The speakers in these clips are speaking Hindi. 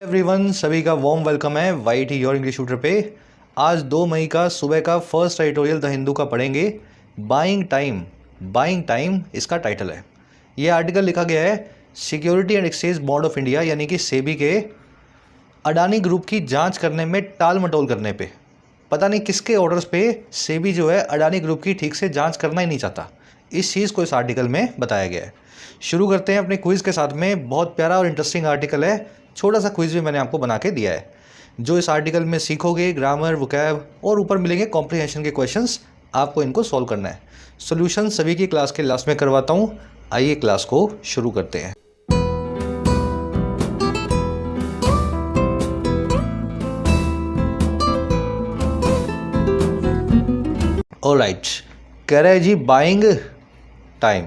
एवरीवन, सभी का वार्म वेलकम है वाईटी योर इंग्लिश ट्यूटर पे। आज 2 मई का सुबह का फर्स्ट एडिटोरियल द हिंदू का पढ़ेंगे। बाइंग टाइम इसका टाइटल है। ये आर्टिकल लिखा गया है security and exchange board of India यानी कि सेबी के अडानी ग्रुप की जांच करने में टाल मटोल करने पे। पता नहीं किसके ऑर्डर्स पे सेबी जो है अडानी ग्रुप की ठीक से जांच करना ही नहीं चाहता। इस चीज़ को इस आर्टिकल में बताया गया है। शुरू करते हैं अपने क्विज़ के साथ में। बहुत प्यारा और इंटरेस्टिंग आर्टिकल है। छोटा सा क्विज़ भी मैंने आपको बना के दिया है। जो इस आर्टिकल में सीखोगे ग्रामर, वोकैब और ऊपर मिलेंगे कॉम्प्रिहेंशन के क्वेश्चंस, आपको इनको सॉल्व करना है। सॉल्यूशन सभी की क्लास के लास्ट में करवाता हूँ। आइए क्लास को शुरू करते हैं। ऑलराइट, कह रहे हैं जी बाइंग टाइम।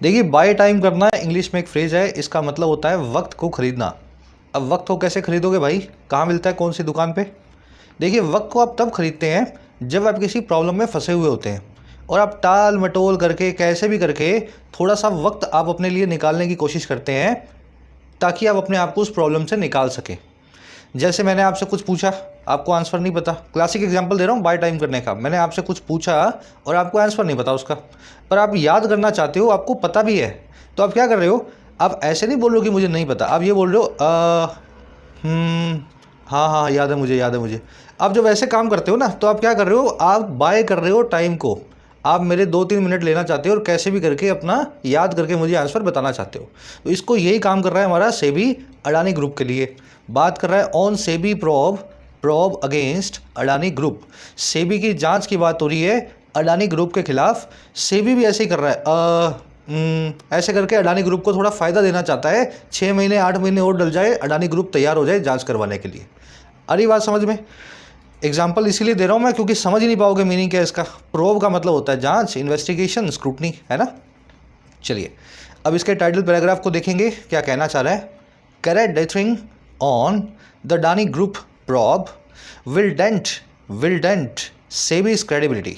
देखिए, बाय टाइम करना इंग्लिश में एक फ्रेज है। इसका मतलब होता है वक्त को खरीदना। अब वक्त को कैसे खरीदोगे भाई? कहाँ मिलता है, कौन सी दुकान पे? देखिए, वक्त को आप तब खरीदते हैं जब आप किसी प्रॉब्लम में फंसे हुए होते हैं और आप टाल मटोल करके कैसे भी करके थोड़ा सा वक्त आप अपने लिए निकालने की कोशिश करते हैं ताकि आप अपने आप को उस प्रॉब्लम से निकाल सकें। जैसे मैंने आपसे कुछ पूछा, आपको आंसर नहीं पता। क्लासिक एग्जांपल दे रहा हूँ बाय टाइम करने का। मैंने आपसे कुछ पूछा और आपको आंसर नहीं पता उसका, पर आप याद करना चाहते हो, आपको पता भी है। तो आप क्या कर रहे हो? आप ऐसे नहीं बोल रहे हो कि मुझे नहीं पता, आप ये बोल रहे हो हाँ याद है मुझे। आप जब ऐसे काम करते हो ना, तो आप क्या कर रहे हो? आप बाय कर रहे हो टाइम को। आप मेरे 2-3 मिनट लेना चाहते हो और कैसे भी करके अपना याद करके मुझे आंसर बताना चाहते हो। तो इसको यही काम कर रहा है हमारा सेबी अडानी ग्रुप के लिए। बात कर रहा है on SEBI probe against Adani group. SEBI की जांच की बात हो रही है अडानी ग्रुप के खिलाफ। सेबी भी ऐसे ही कर रहा है। ऐसे करके अडानी ग्रुप को थोड़ा फ़ायदा देना चाहता है। 6 महीने 8 महीने और डल जाए, अडानी ग्रुप तैयार हो जाए जांच करवाने के लिए। अरे बात समझ में? एग्जाम्पल इसीलिए दे रहा हूँ मैं क्योंकि समझ ही नहीं पाओगे मीनिंग क्या है इसका। प्रोब का मतलब होता है जांच, इन्वेस्टिगेशन, स्क्रूटनी, है ना। चलिए, अब इसके टाइटल पैराग्राफ को देखेंगे क्या कहना चाह रहा है। Correct dithering on the Adani group probe will dent SEBI's credibility.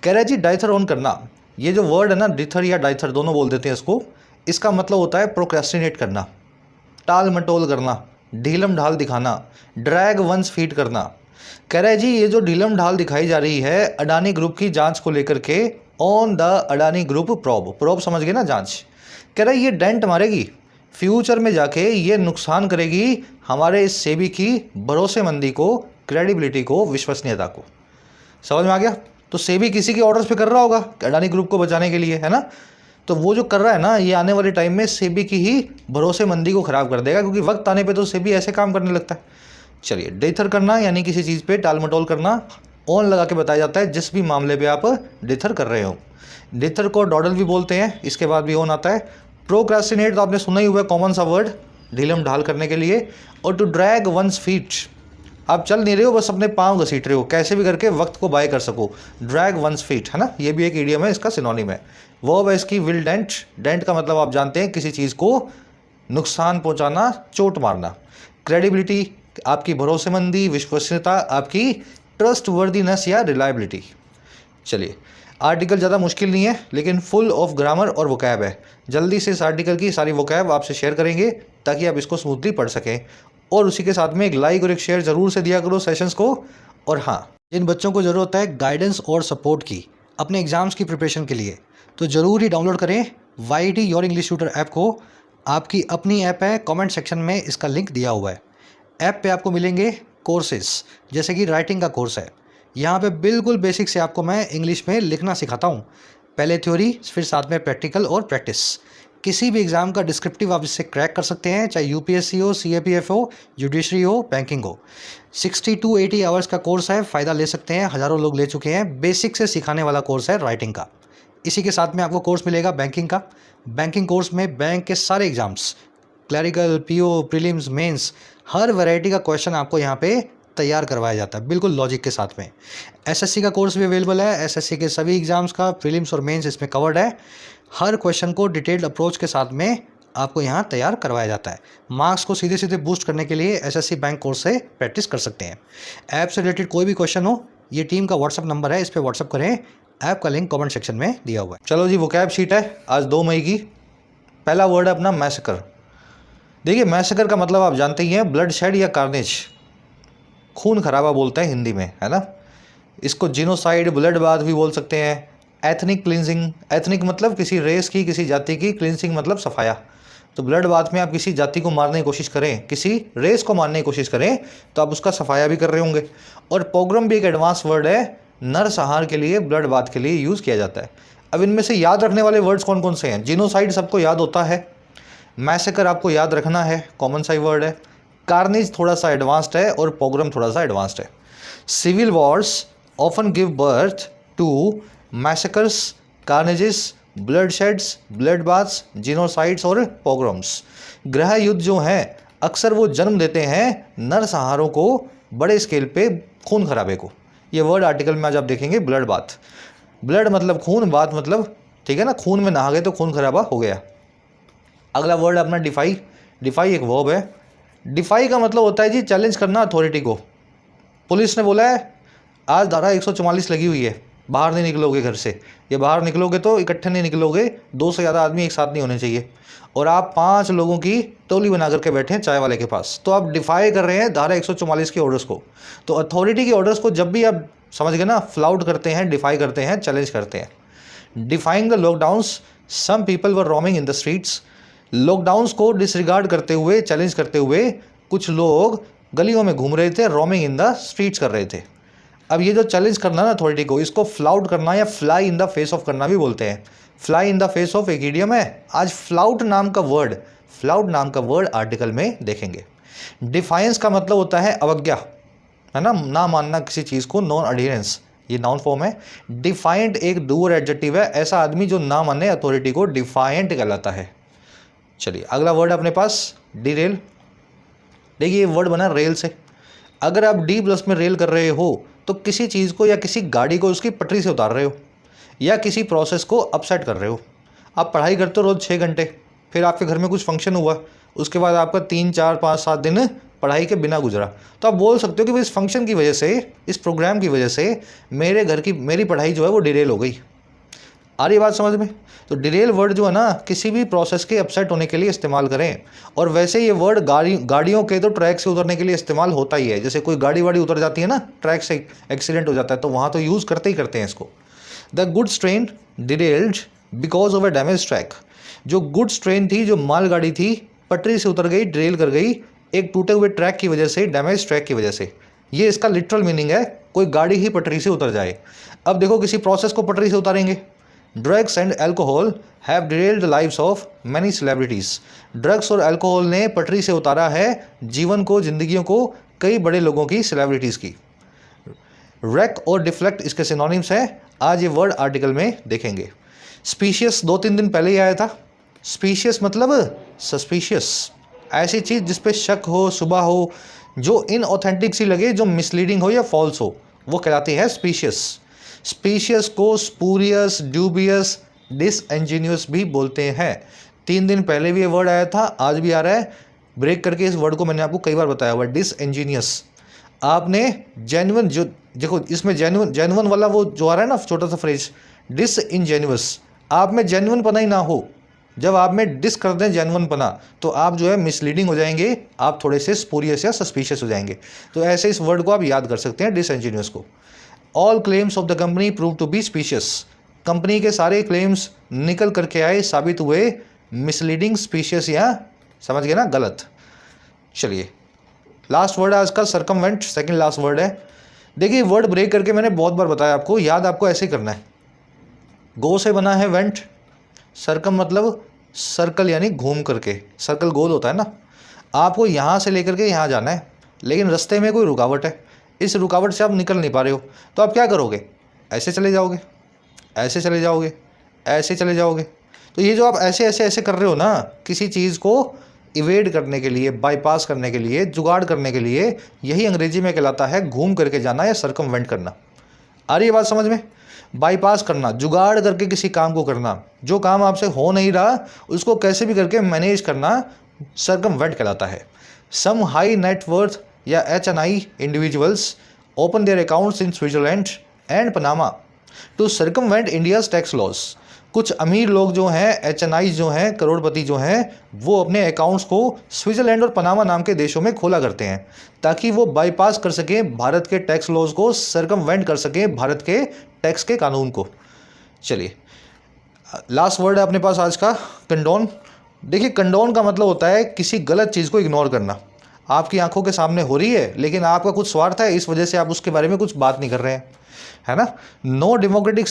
कह रहा है जी डाइथर ऑन करना। ये जो वर्ड है ना, डिथर या डाइथर दोनों बोल देते हैं इसको। इसका मतलब होता है प्रोक्रेस्टिनेट करना, टाल मटोल करना, ढीलम ढाल दिखाना, ड्रैग वंस फीट करना। कह रहा है जी ये जो ढीलम ढाल दिखाई जा रही है अडानी ग्रुप की जांच को लेकर के on the Adani group probe समझ गए ना, जांच। कह रहा है ये डेंट मारेगी, फ्यूचर में जाके ये नुकसान करेगी हमारे इस सेबी की भरोसेमंदी को, क्रेडिबिलिटी को, विश्वसनीयता को। समझ में आ गया? तो सेबी किसी के ऑर्डर्स पे कर रहा होगा अडानी ग्रुप को बचाने के लिए, है ना। तो वो जो कर रहा है ना, ये आने वाले टाइम में सेबी की ही भरोसेमंदी को ख़राब कर देगा, क्योंकि वक्त आने पे तो सेबी ऐसे काम करने लगता है। चलिए, डेथर करना यानी किसी चीज़ पे टाल मटोल करना। ऑन लगा के बताया जाता है जिस भी मामले पे आप डेथर कर रहे हो। डेथर को डॉडल भी बोलते हैं, इसके बाद भी ऑन आता है। प्रोक्रेस्टिनेट तो आपने सुना ही हुआ है, कॉमन सा वर्ड, ढीलम ढाल करने के लिए। और टू ड्रैग वंस फीट, आप चल नहीं रहे हो, बस अपने पाँव घसीट रहे हो कैसे भी करके वक्त को बाय कर सको। ड्रैग वंस फीट, है ना, ये भी एक इडियम है, इसका सिनोनिम है। वर्ब है इसकी विल डेंट का मतलब आप जानते हैं किसी चीज़ को नुकसान पहुंचाना, चोट मारना। क्रेडिबिलिटी आपकी भरोसेमंदी, विश्वसनीयता, आपकी ट्रस्ट वर्दीनेस या रिलायबिलिटी। चलिए, आर्टिकल ज़्यादा मुश्किल नहीं है लेकिन फुल ऑफ ग्रामर और वोकैब है। जल्दी से इस आर्टिकल की सारी वोकैब आपसे शेयर करेंगे ताकि आप इसको स्मूथली पढ़ सकें। और उसी के साथ में एक लाइक और एक शेयर ज़रूर से दिया करो सेशंस को। और हाँ, जिन बच्चों को ज़रूरत है गाइडेंस और सपोर्ट की अपने एग्ज़ाम्स की प्रिपरेशन के लिए, तो ज़रूर ही डाउनलोड करें YT your English tutor app को। आपकी अपनी ऐप है, कमेंट सेक्शन में इसका लिंक दिया हुआ है। ऐप पे आपको मिलेंगे कोर्सेज, जैसे कि राइटिंग का कोर्स है। यहाँ पे बिल्कुल बेसिक से आपको मैं इंग्लिश में लिखना सिखाता हूँ। पहले थ्योरी, फिर साथ में प्रैक्टिकल और प्रैक्टिस। किसी भी एग्ज़ाम का डिस्क्रिप्टिव आप इससे क्रैक कर सकते हैं, चाहे यूपीएससी हो, सीएपीएफ हो, जुडिशरी हो, बैंकिंग हो। 60 to 80 आवर्स का कोर्स है, फ़ायदा ले सकते हैं, हज़ारों लोग ले चुके हैं। बेसिक से सिखाने वाला कोर्स है राइटिंग का। इसी के साथ में आपको कोर्स मिलेगा बैंकिंग का। बैंकिंग कोर्स में बैंक के सारे exams, clerical, PO, prelims, mains, हर वैरायटी का क्वेश्चन आपको यहाँ पे तैयार करवाया जाता है, बिल्कुल लॉजिक के साथ में। एसएससी का कोर्स भी अवेलेबल है। एसएससी के सभी एग्जाम्स का प्रीलिम्स और मेंस इसमें कवर्ड है। हर क्वेश्चन को डिटेल्ड अप्रोच के साथ में आपको यहाँ तैयार करवाया जाता है। मार्क्स को सीधे सीधे बूस्ट करने के लिए एसएससी बैंक कोर्स से प्रैक्टिस कर सकते हैं। ऐप से रिलेटेड कोई भी क्वेश्चन हो, ये टीम का व्हाट्सअप नंबर है, इस पर व्हाट्सअप करें। ऐप का लिंक कमेंट सेक्शन में दिया हुआ है। चलो जी, वोकैब शीट है आज 2 मई की। पहला वर्ड है अपना मैसेकर। देखिए मैसेकर का मतलब आप जानते ही हैं, ब्लड शेड या कार्नेज, खून खराबा बोलते हैं हिंदी में, है ना। इसको जिनोसाइड, ब्लड बाथ भी बोल सकते हैं। एथनिक क्लिनजिंग, एथनिक मतलब किसी रेस की, किसी जाति की, क्लिनजिंग मतलब सफाया। तो ब्लड बाथ में आप किसी जाति को मारने की कोशिश करें, किसी रेस को मारने की कोशिश करें, तो आप उसका सफाया भी कर रहे होंगे। और पोग्राम भी एक एडवांस वर्ड है, नरसंहार के लिए, ब्लड बाथ के लिए यूज़ किया जाता है। अब इनमें से याद रखने वाले वर्ड्स कौन कौन से हैं? जिनोसाइड सबको याद होता है, मैसेकर आपको याद रखना है, कॉमन सा ही वर्ड है। कार्नेज थोड़ा सा एडवांस्ड है और पोग्राम थोड़ा सा एडवांस्ड है। Civil wars often give birth to massacres, carnages, blood sheds, blood baths, genocides और पोग्राम्स। गृह युद्ध जो हैं अक्सर वो जन्म देते हैं नरसंहारों को, बड़े स्केल पे खून खराबे को। ये वर्ड आर्टिकल में आज आप देखेंगे, ब्लड बाथ। ब्लड मतलब खून, बाथ मतलब, ठीक है ना, खून में नहा गए तो खून खराबा हो गया। अगला वर्ड अपना डिफाई। डिफाई एक वर्ब है। डिफाई का मतलब होता है जी चैलेंज करना अथॉरिटी को। पुलिस ने बोला है आज धारा 144 लगी हुई है, बाहर नहीं निकलोगे घर से, ये बाहर निकलोगे तो इकट्ठे नहीं निकलोगे, 2 से ज़्यादा आदमी एक साथ नहीं होने चाहिए, और आप 5 लोगों की टोली बना करके बैठे हैं चाय वाले के पास, तो आप डिफाई कर रहे हैं धारा 144 के ऑर्डर्स को। तो अथॉरिटी के ऑर्डर्स को जब भी आप समझ गए ना, फ्लाउट करते हैं, डिफाई करते हैं, चैलेंज करते हैं। Defying the lockdowns, some people were roaming in the streets. Lockdowns को डिसरिगार्ड करते हुए, चैलेंज करते हुए कुछ लोग गलियों में घूम रहे थे, रोमिंग इन द स्ट्रीट्स कर रहे थे। अब ये जो चैलेंज करना ना अथॉरिटी को, इसको फ्लाउट करना या fly in the face of करना भी बोलते हैं। Fly in the face of एक इडियम है। आज फ्लाउट नाम का वर्ड आर्टिकल में देखेंगे। डिफाइंस का मतलब होता है अवज्ञा, है ना मानना किसी चीज़ को, नॉन अडहेरेंस, ये नाउन फॉर्म है। डिफाइंट एक डूअर एडजेक्टिव है, ऐसा आदमी जो ना माने अथॉरिटी को डिफाइंट कहलाता है। चलिए अगला वर्ड अपने पास डिरेल। देखिए ये वर्ड बना रेल से। अगर आप डी प्लस में रेल कर रहे हो तो किसी चीज़ को या किसी गाड़ी को उसकी पटरी से उतार रहे हो, या किसी प्रोसेस को अपसेट कर रहे हो। आप पढ़ाई करते हो रोज़ 6 घंटे, फिर आपके घर में कुछ फंक्शन हुआ, उसके बाद आपका 3, 4, 5, 7 दिन पढ़ाई के बिना गुजरा, तो आप बोल सकते हो कि भाई इस फंक्शन की वजह से, इस प्रोग्राम की वजह से मेरी पढ़ाई जो है वो डिरेल हो गई। आ रही बात समझ में? तो डिरेल वर्ड जो है ना, किसी भी प्रोसेस के अपसेट होने के लिए इस्तेमाल करें। और वैसे ये वर्ड गाड़ियों के तो ट्रैक से उतरने के लिए इस्तेमाल होता ही है। जैसे कोई गाड़ी वाड़ी उतर जाती है ना, ट्रैक से एक्सीडेंट हो जाता है, तो वहाँ तो यूज़ करते ही करते हैं इसको। The goods train derailed because of a damage track. जो गुड्स ट्रेन थी, जो मालगाड़ी थी, पटरी से उतर गई, डिरेल कर गई एक टूटे हुए ट्रैक की वजह से, डैमेज ट्रैक की वजह से। ये इसका लिटरल मीनिंग है, कोई गाड़ी ही पटरी से उतर जाए। अब देखो किसी प्रोसेस को पटरी से उतारेंगे। Drugs and alcohol have derailed the lives of many celebrities. Drugs और एल्कोहल ने पटरी से उतारा है जीवन को, जिंदगियों को, कई बड़े लोगों की, सेलिब्रिटीज़ की। रैक और डिफ्लेक्ट इसके सिनोनिम्स हैं, आज ये वर्ड आर्टिकल में देखेंगे। स्पीशियस 2-3 दिन पहले ही आया था। स्पीशियस मतलब सस्पिशियस, ऐसी चीज़ जिस पे शक हो, शुबा हो, जो इनऑथेंटिक सी लगे, जो मिसलीडिंग हो या फॉल्स हो, वो कहलाती है स्पीशियस। स्पीशियस को स्पूरियस, ड्यूबियस, डिसइंजीनियस भी बोलते हैं। 3 दिन पहले भी ये वर्ड आया था, आज भी आ रहा है। ब्रेक करके इस वर्ड को मैंने आपको कई बार बताया हुआ, डिसइंजीनियस। आपने जेन्युइन, जो देखो इसमें जेन्युइन वाला वो जो आ रहा है ना छोटा सा फ्रेज, डिसइंजेन्युअस, आप में जेन्युइन पना ही ना हो, जब आप में डिस कर दें जेन्युइन पना, तो आप जो है मिसलीडिंग हो जाएंगे, आप थोड़े से स्पूरियस या सस्पिशियस हो जाएंगे। तो ऐसे इस वर्ड को आप याद कर सकते हैं, डिसइंजीनियस को। All claims of the company prove to be specious. Company के सारे क्लेम्स निकल करके आए, साबित हुए मिसलीडिंग, स्पीशियस या समझ गए ना, गलत। चलिए लास्ट वर्ड है आज का, सर्कमवेंट, सेकंड लास्ट वर्ड है। देखिए वर्ड ब्रेक करके मैंने बहुत बार बताया आपको, याद आपको ऐसे ही करना है। गो से बना है वेंट, सर्कम मतलब सर्कल यानी घूम करके, सर्कल गोल होता है ना। आपको यहाँ से लेकर के यहाँ जाना है, लेकिन रास्ते में कोई रुकावट है, इस रुकावट से आप निकल नहीं पा रहे हो, तो आप क्या करोगे? ऐसे चले जाओगे, ऐसे चले जाओगे, ऐसे चले जाओगे। तो ये जो आप ऐसे ऐसे ऐसे कर रहे हो ना, किसी चीज़ को इवेड करने के लिए, बाईपास करने के लिए, जुगाड़ करने के लिए, यही अंग्रेजी में कहलाता है घूम करके जाना या सर्कमवेंट करना। आ रही है बात समझ में? बाईपास करना, जुगाड़ करके किसी काम को करना, जो काम आपसे हो नहीं रहा उसको कैसे भी करके मैनेज करना, सर्कमवेंट कहलाता है। सम हाई नेटवर्थ या HNI individuals open their accounts in Switzerland and Panama to circumvent India's tax laws. कुछ अमीर लोग जो हैं, HNIs जो हैं, करोड़पति जो हैं, वो अपने अकाउंट्स को स्विट्ज़रलैंड और पनामा नाम के देशों में खोला करते हैं ताकि वो बाईपास कर सकें भारत के टैक्स लॉज को, सर्कमवेंट कर सकें भारत के टैक्स के कानून को। चलिए, लास्ट वर्ड है अपने पास आज का, कंडोन। देखिए, कंडोन का मतलब होता है किसी गलत चीज़ को इग्नोर करना। आपकी आंखों के सामने हो रही है लेकिन आपका कुछ स्वार्थ है, इस वजह से आप उसके बारे में कुछ बात नहीं कर रहे हैं, है ना। No democratic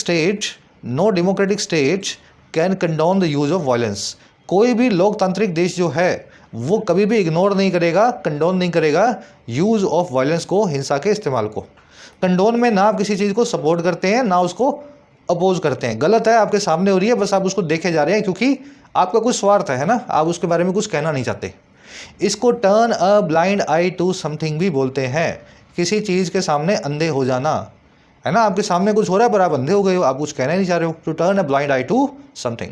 state can condone the use of violence. कोई भी लोकतांत्रिक देश जो है वो कभी भी इग्नोर नहीं करेगा, कंडोन नहीं करेगा यूज़ ऑफ वायलेंस को, हिंसा के इस्तेमाल को। कंडोन में ना आप किसी चीज़ को सपोर्ट करते हैं ना उसको अपोज करते हैं। गलत है, आपके सामने हो रही है, बस आप उसको देखे जा रहे हैं क्योंकि आपका कुछ स्वार्थ है ना, आप उसके बारे में कुछ कहना नहीं चाहते। इसको turn a blind eye to something भी बोलते हैं, किसी चीज़ के सामने अंधे हो जाना, है ना। आपके सामने कुछ हो रहा है पर आप अंधे हो गए हो, आप कुछ कहना नहीं चाह रहे हो। To turn a blind eye to something.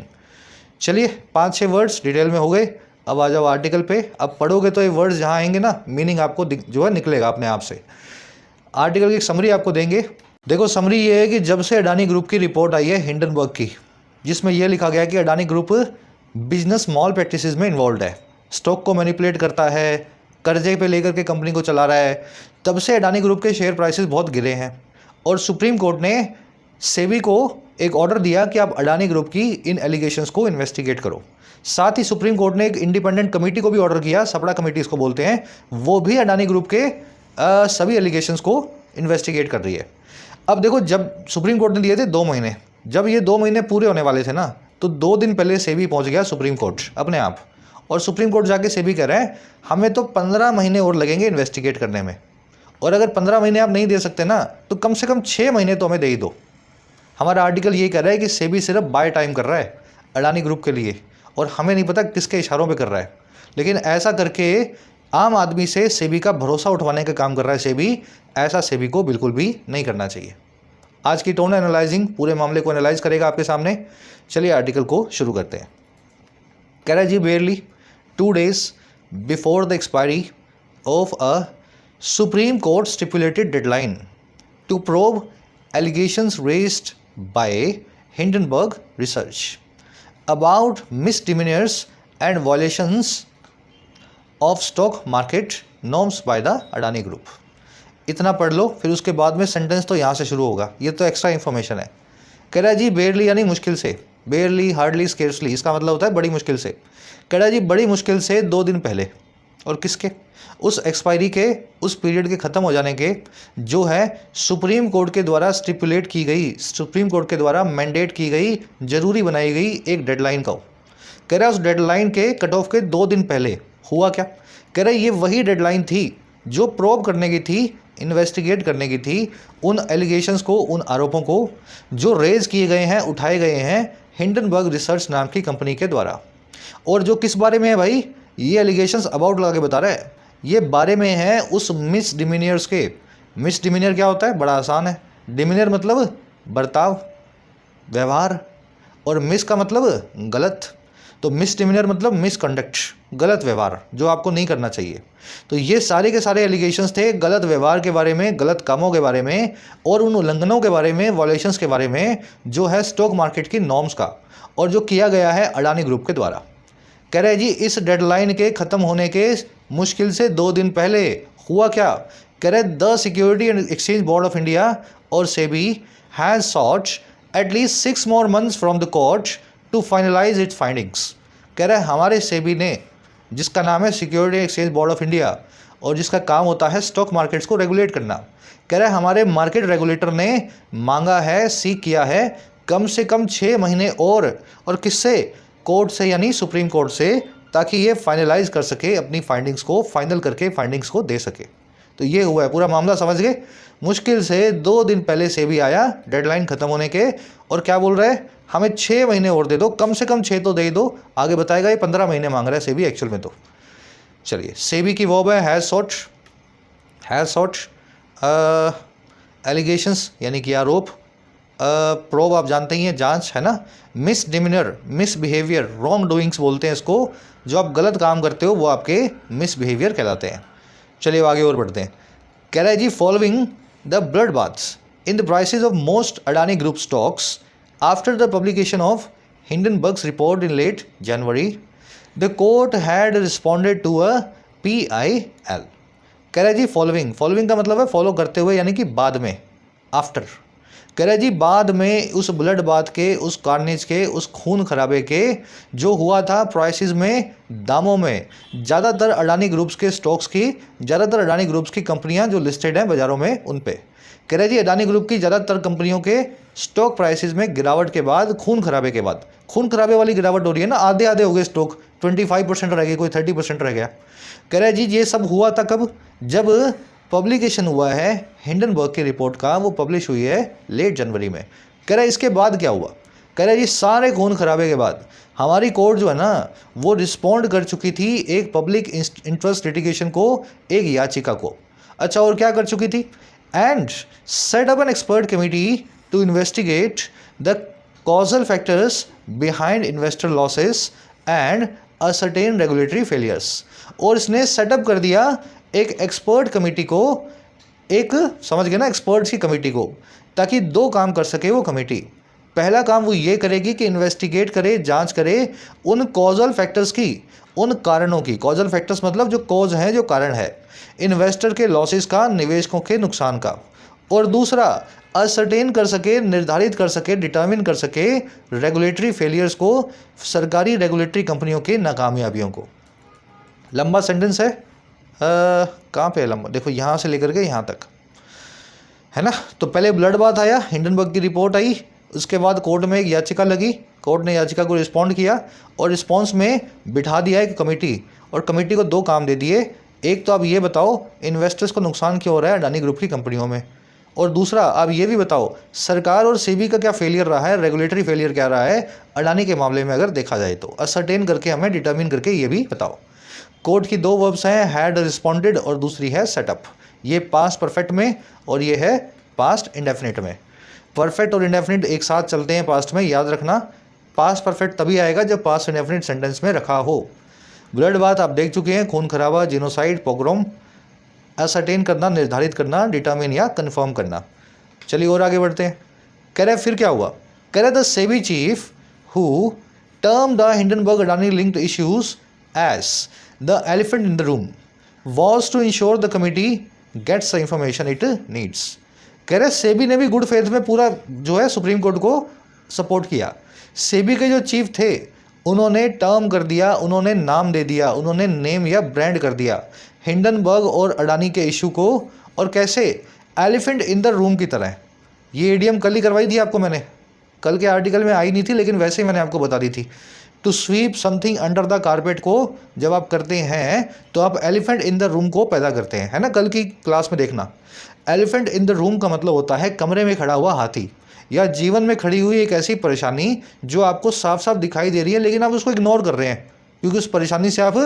चलिए, 5-6 वर्ड्स डिटेल में हो गए। अब आ जाओ आर्टिकल पे। अब पढ़ोगे तो ये वर्ड्स जहाँ आएंगे ना, मीनिंग आपको जो है निकलेगा अपने आप से। आर्टिकल की एक समरी आपको देंगे। देखो, समरी ये है कि जब से अडानी ग्रुप की रिपोर्ट आई है हिंडनबर्ग की, जिसमें यह लिखा गया है कि Adani group business mall practices में इन्वॉल्व है, स्टॉक को मैनिपुलेट करता है, कर्जे पे लेकर के कंपनी को चला रहा है, तब से अडानी ग्रुप के शेयर प्राइसेस बहुत गिरे हैं। और सुप्रीम कोर्ट ने सेबी को एक ऑर्डर दिया कि आप अडानी ग्रुप की इन एलिगेशंस को इन्वेस्टिगेट करो। साथ ही सुप्रीम कोर्ट ने एक इंडिपेंडेंट कमेटी को भी ऑर्डर किया, सपड़ा कमेटी इसको बोलते हैं, वो भी अडानी ग्रुप के सभी एलिगेशंस को इन्वेस्टिगेट कर रही है। अब देखो, जब सुप्रीम कोर्ट ने दिए थे 2 महीने, जब ये 2 महीने पूरे होने वाले थे ना, तो 2 दिन पहले सेबी पहुंच गया सुप्रीम कोर्ट अपने आप, और सुप्रीम कोर्ट जाके सेबी कह रहे हैं हमें तो 15 महीने और लगेंगे इन्वेस्टिगेट करने में, और अगर 15 महीने आप नहीं दे सकते ना तो कम से कम 6 महीने तो हमें दे ही दो। हमारा आर्टिकल ये कह रहा है कि सेबी सिर्फ बाय टाइम कर रहा है अडानी ग्रुप के लिए, और हमें नहीं पता किसके इशारों पे कर रहा है, लेकिन ऐसा करके आम आदमी से सेबी का भरोसा उठवाने का काम कर रहा है सेबी। ऐसा सेबी को बिल्कुल भी नहीं करना चाहिए। आज की टोन एनालाइजिंग पूरे मामले को एनालाइज करेगा आपके सामने। चलिए आर्टिकल को शुरू करते हैं। कह रहा है जी, barely 2 days before the expiry of a Supreme Court stipulated deadline to probe allegations raised by Hindenburg research about misdemeanours and violations of stock market norms by the Adani group. इतना पढ़ लो, फिर उसके बाद में सेंटेंस तो यहाँ से शुरू होगा, ये तो एक्स्ट्रा इन्फॉर्मेशन है। कह रहा है जी, बेयरली यानी मुश्किल से, बेयरली, हार्डली, स्केर्सली, इसका मतलब होता है बड़ी मुश्किल से। कह रहा है जी, बड़ी मुश्किल से 2 दिन पहले, और किसके, उस एक्सपायरी के, उस पीरियड के ख़त्म हो जाने के, जो है सुप्रीम कोर्ट के द्वारा स्टिपुलेट की गई, सुप्रीम कोर्ट के द्वारा मैंडेट की गई, ज़रूरी बनाई गई एक डेडलाइन का। कह रहा है उस डेडलाइन के कट ऑफ के 2 दिन पहले हुआ क्या। कह रहा है ये वही डेडलाइन थी जो प्रोब करने की थी, इन्वेस्टिगेट करने की थी उन एलिगेशंस को, उन आरोपों को जो रेज किए गए हैं, उठाए गए हैं हिंडनबर्ग रिसर्च नाम की कंपनी के द्वारा। और जो किस बारे में है भाई, ये एलिगेशंस अबाउट लगा के बता रहा है, ये बारे में है उस मिसडिमीनियर्स के। मिसडिमीनियर क्या होता है, बड़ा आसान है। डिमीनियर मतलब बर्ताव, व्यवहार, और मिस का मतलब गलत, तो मिसडिमीनियर मतलब मिसकंडक्ट, गलत व्यवहार जो आपको नहीं करना चाहिए। तो ये सारे के सारे एलिगेशंस थे गलत व्यवहार के बारे में, गलत कामों के बारे में, और उन उल्लंघनों के बारे में, वॉलेशंस के बारे में जो है स्टॉक मार्केट की नॉर्म्स का, और जो किया गया है अडानी ग्रुप के द्वारा। कह रहे हैं जी, इस डेडलाइन के ख़त्म होने के मुश्किल से 2 दिन पहले हुआ क्या। कह रहे the security and exchange board of India और SEBI has sought at least 6 more months from the court to finalise its findings. कह रहे हैं हमारे सेबी ने, जिसका नाम है security exchange board of India, और जिसका काम होता है स्टॉक मार्केट्स को रेगुलेट करना, कह रहे हैं हमारे मार्केट रेगुलेटर ने मांगा है, सीख किया है कम से कम 6 महीने और किससे, कोर्ट से, यानी सुप्रीम कोर्ट से, ताकि ये फाइनलाइज कर सके, अपनी फाइंडिंग्स को फाइनल करके फाइंडिंग्स को दे सके। तो ये हुआ है पूरा मामला, समझ गए। मुश्किल से 2 दिन पहले सेबी आया डेडलाइन ख़त्म होने के, और क्या बोल रहे हैं, हमें 6 महीने और दे दो, कम से कम 6 तो दे दो। आगे बताएगा ये 15 महीने मांग रहा है सेबी एक्चुअल में। तो चलिए, सेबी की वर्ब है हैज़ सॉट एलिगेशंस यानी कि आरोप, प्रोब आप जानते ही हैं, जांच, है ना। मिसडिमीनियर, मिसबिहेवियर, रॉन्ग डूइंग्स बोलते हैं इसको, जो आप गलत काम करते हो वो आपके मिसबिहेवियर कहलाते हैं। चलिए आगे और बढ़ते हैं। कह रहा है जी, following the blood baths in the prices of most Adani group stocks after the publication of Hindenburg's report in late January. The court had responded to a PIL. कह रहा है जी फॉलोइंग का मतलब है फॉलो करते हुए, यानी कि बाद में, आफ्टर। कह रहा है जी बाद में उस ब्लड बाथ के, उस कार्नेज के, उस खून खराबे के जो हुआ था प्राइसेस में, दामों में, ज़्यादातर अडानी ग्रुप्स के स्टॉक्स की, ज़्यादातर अडानी ग्रुप्स की कंपनियां जो लिस्टेड हैं बाज़ारों में उन पे। कह रहे जी अडानी ग्रुप की ज़्यादातर कंपनियों के स्टॉक प्राइसेस में गिरावट के बाद, खून खराबे के बाद, खून खराबे वाली गिरावट हो रही है ना, आधे आधे हो गए स्टॉक, 25% रह गए, कोई 30% रह गया। कह रहे जी ये सब हुआ था कब? जब पब्लिकेशन हुआ है हिंडनबर्ग की रिपोर्ट का, वो पब्लिश हुई है लेट जनवरी में। कह रहे इसके बाद क्या हुआ? कह रहे जी सारे खून खराबे के बाद हमारी कोर्ट जो है ना वो रिस्पॉन्ड कर चुकी थी एक पब्लिक इंटरेस्ट लिटिगेशन को, एक याचिका को। अच्छा, और क्या कर चुकी थी? And set up an expert committee to investigate the causal factors behind investor losses and ascertain regulatory failures. और इसने सेटअप कर दिया एक एक्सपर्ट कमेटी को, एक, समझ गए ना, एक्सपर्ट्स की कमेटी को, ताकि दो काम कर सके वो कमेटी। पहला काम वो ये करेगी कि इन्वेस्टिगेट करे, जांच करे उन कॉजल फैक्टर्स की, उन कारणों की। कॉजल फैक्टर्स मतलब जो कॉज है, जो कारण है इन्वेस्टर के लॉसेस का, निवेशकों के नुकसान का। और दूसरा असर्टेन कर सके, निर्धारित कर सके, डिटर्मिन कर सके रेगुलेटरी फेलियर्स को, सरकारी रेगुलेटरी कंपनियों की नाकामयाबियों को। लंबा सेंटेंस है, कहाँ पे है लंबा? देखो यहाँ से लेकर के यहाँ तक है ना। तो पहले ब्लड बाथ आया, हिंडनबर्ग की रिपोर्ट आई, उसके बाद कोर्ट में एक याचिका लगी, कोर्ट ने याचिका को रिस्पॉन्ड किया और रिस्पॉन्स में बिठा दिया एक कमेटी, और कमेटी को दो काम दे दिए। एक तो आप ये बताओ इन्वेस्टर्स को नुकसान क्यों हो रहा है अडानी ग्रुप की कंपनियों में, और दूसरा आप ये भी बताओ सरकार और सेबी का क्या फेलियर रहा है, रेगुलेटरी फेलियर क्या रहा है अडानी के मामले में अगर देखा जाए तो। असर्टेन करके हमें डिटर्मिन करके ये भी बताओ। कोर्ट की दो वर्ब्स हैं, हैड रिस्पॉन्डेड और दूसरी है सेटअप। ये पास्ट परफेक्ट में और ये है पास्ट इंडेफिनिट में। परफेक्ट और इंडेफिनिट एक साथ चलते हैं पास्ट में, याद रखना। पास्ट परफेक्ट तभी आएगा जब पास्ट इंडेफिनिट सेंटेंस में रखा हो। ब्लड बाथ आप देख चुके हैं, खून खराबा, जिनोसाइड, पोग्रोम। असर्टेन करना, निर्धारित करना, डिटर्मिन या कन्फर्म करना। चलिए और आगे बढ़ते हैं। कह रहे फिर क्या हुआ? कह रहे the SEBI chief who term the Hindenburg Adani linked issues as the elephant in the room was to ensure the committee gets the information it needs. कह रहे सेबी ने भी गुड फेथ में पूरा जो है सुप्रीम कोर्ट को सपोर्ट किया। सेबी के जो चीफ थे उन्होंने टर्म कर दिया, उन्होंने नाम दे दिया, उन्होंने नेम या ब्रांड कर दिया हिंडनबर्ग और अडानी के इशू को। और कैसे? एलिफेंट इन द रूम की तरह। ये एडीएम कल ही करवाई थी आपको मैंने, कल के आर्टिकल में आई नहीं थी लेकिन वैसे ही मैंने आपको बता दी थी। To sweep something under the carpet को जब आप करते हैं तो आप एलिफेंट इन द रूम को पैदा करते हैं, है ना। कल की क्लास में देखना, एलिफेंट इन द रूम का मतलब होता है कमरे में खड़ा हुआ हाथी, या जीवन में खड़ी हुई एक ऐसी परेशानी जो आपको साफ साफ दिखाई दे रही है लेकिन आप उसको इग्नोर कर रहे हैं क्योंकि उस परेशानी से आप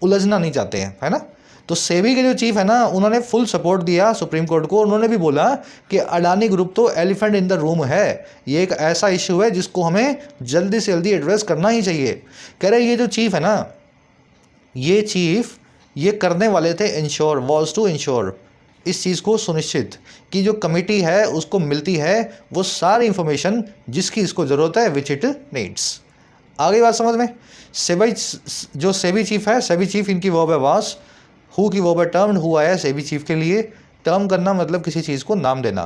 उलझना नहीं चाहते हैं, है ना। तो सेबी के जो चीफ है ना उन्होंने फुल सपोर्ट दिया सुप्रीम कोर्ट को। उन्होंने भी बोला कि अडानी ग्रुप तो एलिफेंट इन द रूम है, ये एक ऐसा इश्यू है जिसको हमें जल्दी से जल्दी एड्रेस करना ही चाहिए। कह रहे ये जो चीफ है ना, ये चीफ ये करने वाले थे इंश्योर, वॉज टू इंश्योर, इस चीज़ को सुनिश्चित कि जो कमेटी है उसको मिलती है वो सारी इंफॉर्मेशन जिसकी इसको ज़रूरत है, विच इट नीड्स। आगे बात समझ में। सेबी जो सेबी चीफ है, सेबी चीफ इनकी वर्ब है वास, हु की वर्ब है टर्म्ड, हु आया सेबी चीफ के लिए। टर्म करना मतलब किसी चीज़ को नाम देना।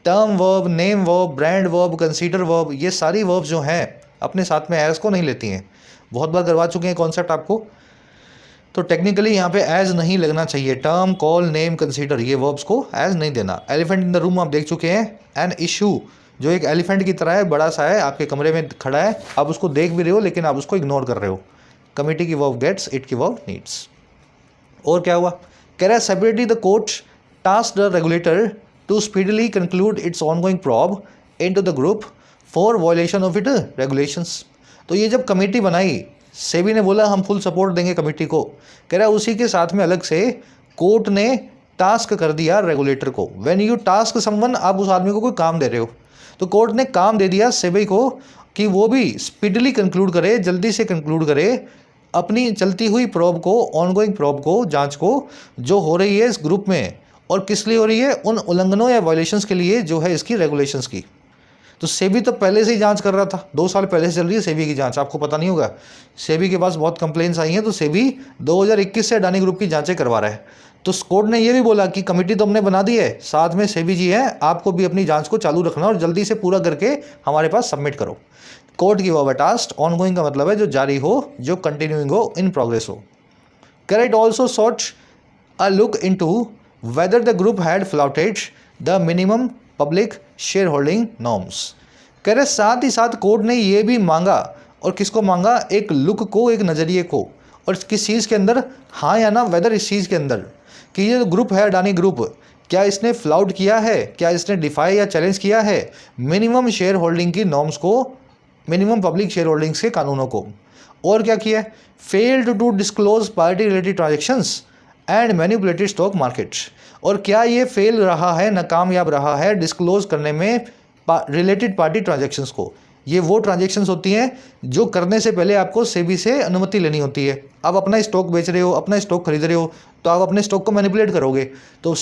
Term verb, name verb, brand verb, consider verb, ये सारी वर्ब्स जो हैं अपने साथ में एज को नहीं लेती हैं। बहुत बार करवा चुके हैं कॉन्सेप्ट आपको, तो टेक्निकली यहाँ पे एज नहीं लगना चाहिए। टर्म, कॉल, नेम, कंसीडर, ये वर्ब्स को एज नहीं देना। एलिफेंट इन द रूम आप देख चुके हैं। एन इशू जो एक एलिफेंट की तरह है, बड़ा सा है, आपके कमरे में खड़ा है, आप उसको देख भी रहे हो लेकिन आप उसको इग्नोर कर रहे हो। कमेटी की वर्ब गेट्स, इट की वर्ब नीड्स। और क्या हुआ? कह रहा है separately the court task the regulator to speedily conclude its ongoing probe into the group for violation of it regulations. तो ये जब कमेटी बनाई, सेबी ने बोला हम फुल सपोर्ट देंगे कमेटी को। कह रहा है उसी के साथ में अलग से कोर्ट ने टास्क कर दिया रेगुलेटर को। व्हेन यू टास्क समवन, आप उस आदमी को कोई काम दे रहे हो, तो कोर्ट ने काम दे दिया सेबी को कि वो भी स्पीडली कंक्लूड करे, जल्दी से कंक्लूड करे अपनी चलती हुई प्रॉब को, ऑनगोइंग प्रॉब को, जांच को जो हो रही है इस ग्रुप में। और किस लिए हो रही है? उन उल्लंघनों या वायलेशंस के लिए जो है इसकी रेगुलेशंस की। तो सेबी तो पहले से ही जांच कर रहा था, 2 साल पहले से चल रही है सेबी की जांच, आपको पता नहीं होगा। सेबी के पास बहुत कंप्लेंट्स आई हैं, तो सेबी 2021 से अडानी ग्रुप की जांचें करवा रहा है। तो कोर्ट ने ये भी बोला कि कमेटी तो हमने बना दी है, साथ में सेबी जी हैं, आपको भी अपनी जांच को चालू रखना और जल्दी से पूरा करके हमारे पास सबमिट करो। कोर्ट की वो टास्क, ऑनगोइंग का मतलब है जो जारी हो, जो कंटिन्यूइंग हो, इन प्रोग्रेस हो। कैरेट also sought a look into whether the group had flouted the minimum public share holding norms. कह रहे साथ ही साथ कोर्ट ने ये भी मांगा, और किसको मांगा, एक लुक को, एक नज़रिए को, और किस चीज़ के अंदर, हाँ या ना, वेदर इस चीज़ के अंदर कि ये जो ग्रुप है अडानी ग्रुप, क्या इसने फ्लाउट किया है, क्या इसने डिफाई या चैलेंज किया है मिनिमम शेयर होल्डिंग की नॉर्म्स को, मिनिमम पब्लिक शेयर होल्डिंग्स के कानूनों को। और क्या किया है, failed to disclose party related transactions and manipulated stock markets. और क्या ये फेल रहा है, नाकामयाब रहा है डिस्क्लोज करने में रिलेटेड पार्टी ट्रांजैक्शंस को। ये वो ट्रांजैक्शंस होती हैं जो करने से पहले आपको सेबी से अनुमति लेनी होती है। आप अपना स्टॉक बेच रहे हो, अपना स्टॉक खरीद रहे हो, तो आप अपने स्टॉक को मैनिपुलेट करोगे, तो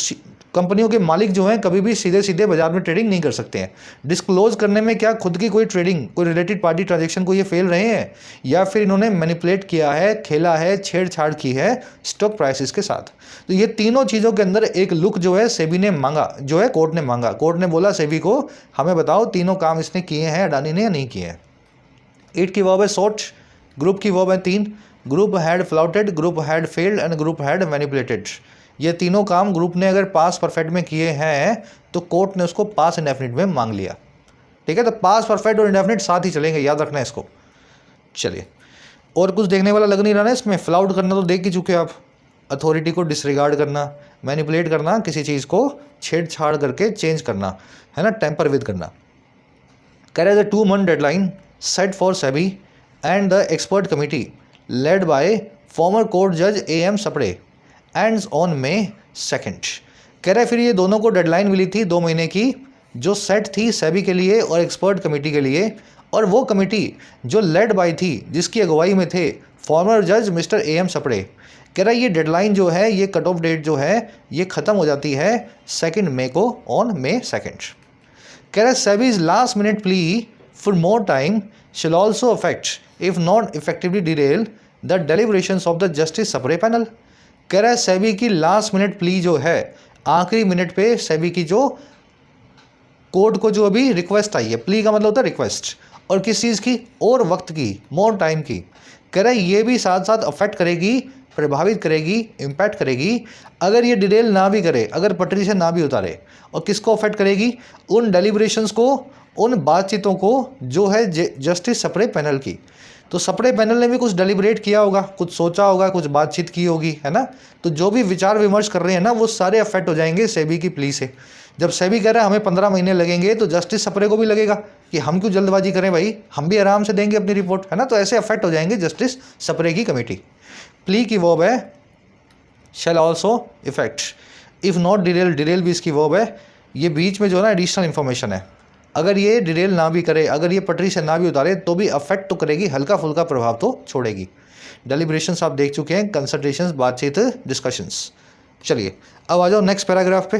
कंपनियों के मालिक जो हैं कभी भी सीधे सीधे बाजार में ट्रेडिंग नहीं कर सकते हैं। डिस्क्लोज करने में क्या खुद की कोई ट्रेडिंग, कोई रिलेटेड पार्टी ट्रांजैक्शन को ये फेल रहे हैं, या फिर इन्होंने मैनिपुलेट किया है, खेला है, छेड़छाड़ की है स्टॉक प्राइसेस के साथ। तो ये तीनों चीज़ों के अंदर एक लुक जो है सेबी ने मांगा, जो है कोर्ट ने मांगा। कोर्ट ने बोला सेबी को, हमें बताओ तीनों काम इसने किए हैं अडानी ने या नहीं किए हैं। 8 की वर्ब है सॉट, ग्रुप की वर्ब है 3, group had flouted, group had failed and group had manipulated. ये तीनों काम ग्रुप ने अगर पास परफेक्ट में किए हैं तो कोर्ट ने उसको पास इंडेफिनिट में मांग लिया। ठीक है, तो पास परफेक्ट और इंडेफिनिट साथ ही चलेंगे, याद रखना है इसको। चलिए, और कुछ देखने वाला लग नहीं रहा ना इसमें। फ्लाउट करना तो देख ही चुके आप, अथॉरिटी को डिसरिगार्ड करना, मैनिपुलेट करना, किसी चीज़ को छेड़छाड़ करके चेंज करना, है ना, टेम्पर विद करना। कह रहे थे 2 month deadline set for SEBI and the expert committee led by farmer court जज AM सपड़े एंड्स ऑन May 2। कह रहे फिर ये दोनों को डेडलाइन मिली थी 2 महीने की, जो सेट थी सेबी के लिए और एक्सपर्ट कमेटी के लिए, और वो कमेटी जो लेड बाय थी, जिसकी अगुवाई में थे फॉर्मर जज मिस्टर AM सपड़े। कह रहा ये डेडलाइन जो है, ये कट ऑफ डेट जो है, ये ख़त्म हो जाती है 2 मई को, ऑन May 2। कह रहा SEBI's last minute plea for more time shall also affect if not effectively derail the deliberations of the justice Sapre panel. कह रहा है सेबी की लास्ट मिनट प्ली जो है, आखिरी मिनट पे सेबी की जो कोर्ट को जो अभी रिक्वेस्ट आई है, प्ली का मतलब होता है रिक्वेस्ट, और किस चीज़ की, और वक्त की, मोर टाइम की। कह रहा है ये भी साथ साथ अफेक्ट करेगी, प्रभावित करेगी, इम्पैक्ट करेगी अगर ये डिटेल ना भी करे, अगर पटरी से ना भी उतारे। और किसको अफेक्ट करेगी, उन डेलिब्रेशंस को, उन बातचीतों को जो है जस्टिस सपड़े पैनल की। तो सपड़े पैनल ने भी कुछ डेलिब्रेट किया होगा, कुछ सोचा होगा, कुछ बातचीत की होगी, है ना। तो जो भी विचार विमर्श कर रहे हैं ना, वो सारे अफेक्ट हो जाएंगे सेबी की प्ली से। जब सेबी कह रहा है हमें 15 महीने लगेंगे, तो जस्टिस सपड़े को भी लगेगा कि हम क्यों जल्दबाजी करें भाई, हम भी आराम से देंगे अपनी रिपोर्ट, है ना। तो ऐसे अफेक्ट हो जाएंगे जस्टिस सपड़े की कमेटी। प्ली की वर्ब है shall also effect if not Daryl, Daryl भी इसकी वर्ब है। ये बीच में जो है ना एडिशनल इन्फॉर्मेशन है, अगर ये डिटेल ना भी करे, अगर ये पटरी से ना भी उतारे, तो भी अफेक्ट तो करेगी, हल्का फुल्का प्रभाव तो छोड़ेगी। डेलिब्रेशंस आप देख चुके हैं, कंसल्टेशंस, बातचीत, डिस्कशंस। चलिए अब आ जाओ नेक्स्ट पैराग्राफ पे।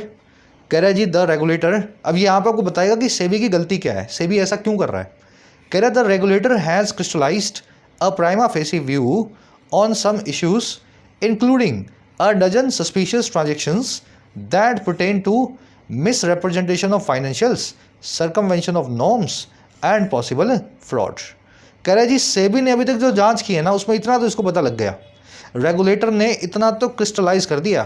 कह रहा है जी द रेगुलेटर, अब ये यहाँ पे आपको बताएगा कि सेबी की गलती क्या है, सेबी ऐसा क्यों कर रहा है। कह रहा है the regulator has crystallised a prima facie view on some issues including a dozen suspicious transactions that pertain to misrepresentation of financials, circumvention of norms and possible fraud. कह रहा है जी सेबी ने अभी तक जो जांच की है ना, उसमें इतना तो इसको पता लग गया, रेगुलेटर ने इतना तो क्रिस्टलाइज कर दिया।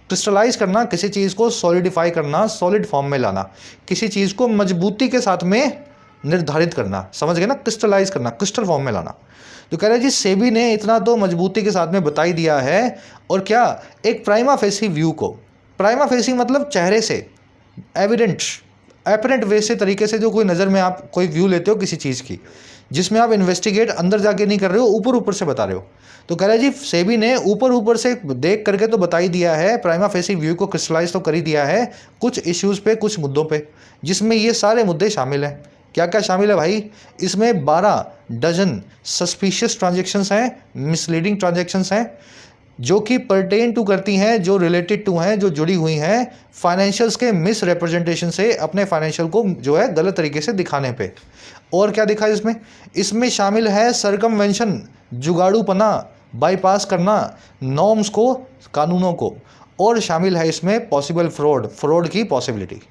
क्रिस्टलाइज करना, किसी चीज़ को सॉलिडिफाई करना, सॉलिड फॉर्म में लाना, किसी चीज़ को मजबूती के साथ में निर्धारित करना, समझ गए ना, क्रिस्टलाइज करना, क्रिस्टल फॉर्म में लाना। तो कह रहा है जी सेबी ने इतना तो मजबूती के साथ में बता ही दिया है, और क्या, एक प्राइमा फेसी व्यू को, प्राइमा फेसी मतलब चेहरे से, एविडेंट, एपरेंट वे से, तरीके से, जो कोई नज़र में आप कोई व्यू लेते हो किसी चीज़ की, जिसमें आप इन्वेस्टिगेट अंदर जाके नहीं कर रहे हो, ऊपर ऊपर से बता रहे हो। तो कह रहा है जी सेबी ने ऊपर ऊपर से देख करके तो बता ही दिया है, प्राइमा फेसी व्यू को क्रिस्टलाइज तो कर ही दिया है कुछ इश्यूज़ पे, कुछ मुद्दों पे, जिसमें ये सारे मुद्दे शामिल हैं। क्या क्या शामिल है भाई, इसमें 12 डजन सस्पिशियस ट्रांजेक्शन्स हैं, मिसलीडिंग ट्रांजेक्शन्स हैं, जो कि परटेन टू करती हैं, जो रिलेटेड टू हैं, जो जुड़ी हुई हैं फाइनेंशियल्स के मिस रिप्रेजेंटेशन से, अपने फाइनेंशियल को जो है गलत तरीके से दिखाने पे। और क्या दिखा इसमें? इसमें शामिल है सरकमवेंशन, जुगाड़ूपना, बाईपास करना नॉर्म्स को, कानूनों को, और शामिल है इसमें पॉसिबल फ्रॉड की पॉसिबिलिटी।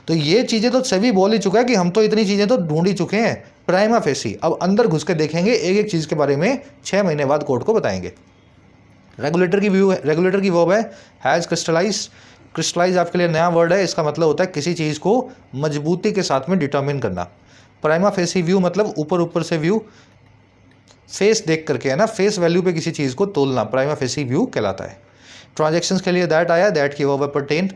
तो ये चीज़ें तो सेबी बोल ही चुका है कि हम तो इतनी चीज़ें तो ढूंढ ही चुके हैं प्राइमा फेसी। अब अंदर घुस के देखेंगे, एक एक चीज़ के बारे में 6 महीने बाद कोर्ट को बताएंगे। रेगुलेटर की वर्ब है हैज़ क्रिस्टलाइज आपके लिए नया वर्ड है। इसका मतलब होता है किसी चीज़ को मजबूती के साथ में डिटर्मिन करना। प्राइमा फेसी व्यू मतलब ऊपर से व्यू, फेस देख करके, है ना, फेस वैल्यू पे किसी चीज़ को तोलना प्राइमा फेसी व्यू कहलाता है। ट्रांजैक्शंस के लिए दैट आया, दैट की वर्ब है परटेन।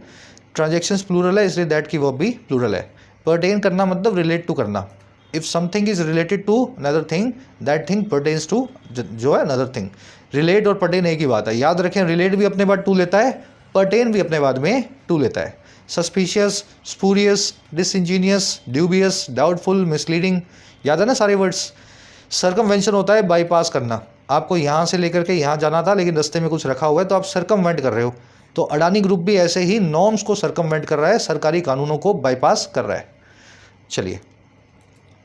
ट्रांजैक्शंस प्लूरल है, इसलिए दैट की वर्ब भी प्लूरल है। परटेन करना मतलब रिलेट टू करना। If something is related to another thing, that thing pertains to जो है अनदर थिंग। रिलेट और परटेन एक ही बात है, याद रखें। रिलेट भी अपने बाद टू लेता है, परटेन भी अपने बाद में टू लेता है। Suspicious, spurious, disingenuous, dubious, doubtful, misleading, याद है ना सारे वर्ड्स। सर्कमवेंशन होता है बाईपास करना। आपको यहाँ से लेकर के यहाँ जाना था लेकिन रास्ते में कुछ रखा हुआ है तो आप सर्कमवेंट कर रहे हो। तो अडानी ग्रुप भी ऐसे ही नॉर्म्स को सर्कमवेंट कर रहा है, सरकारी कानूनों को बाईपास कर रहा है। चलिए,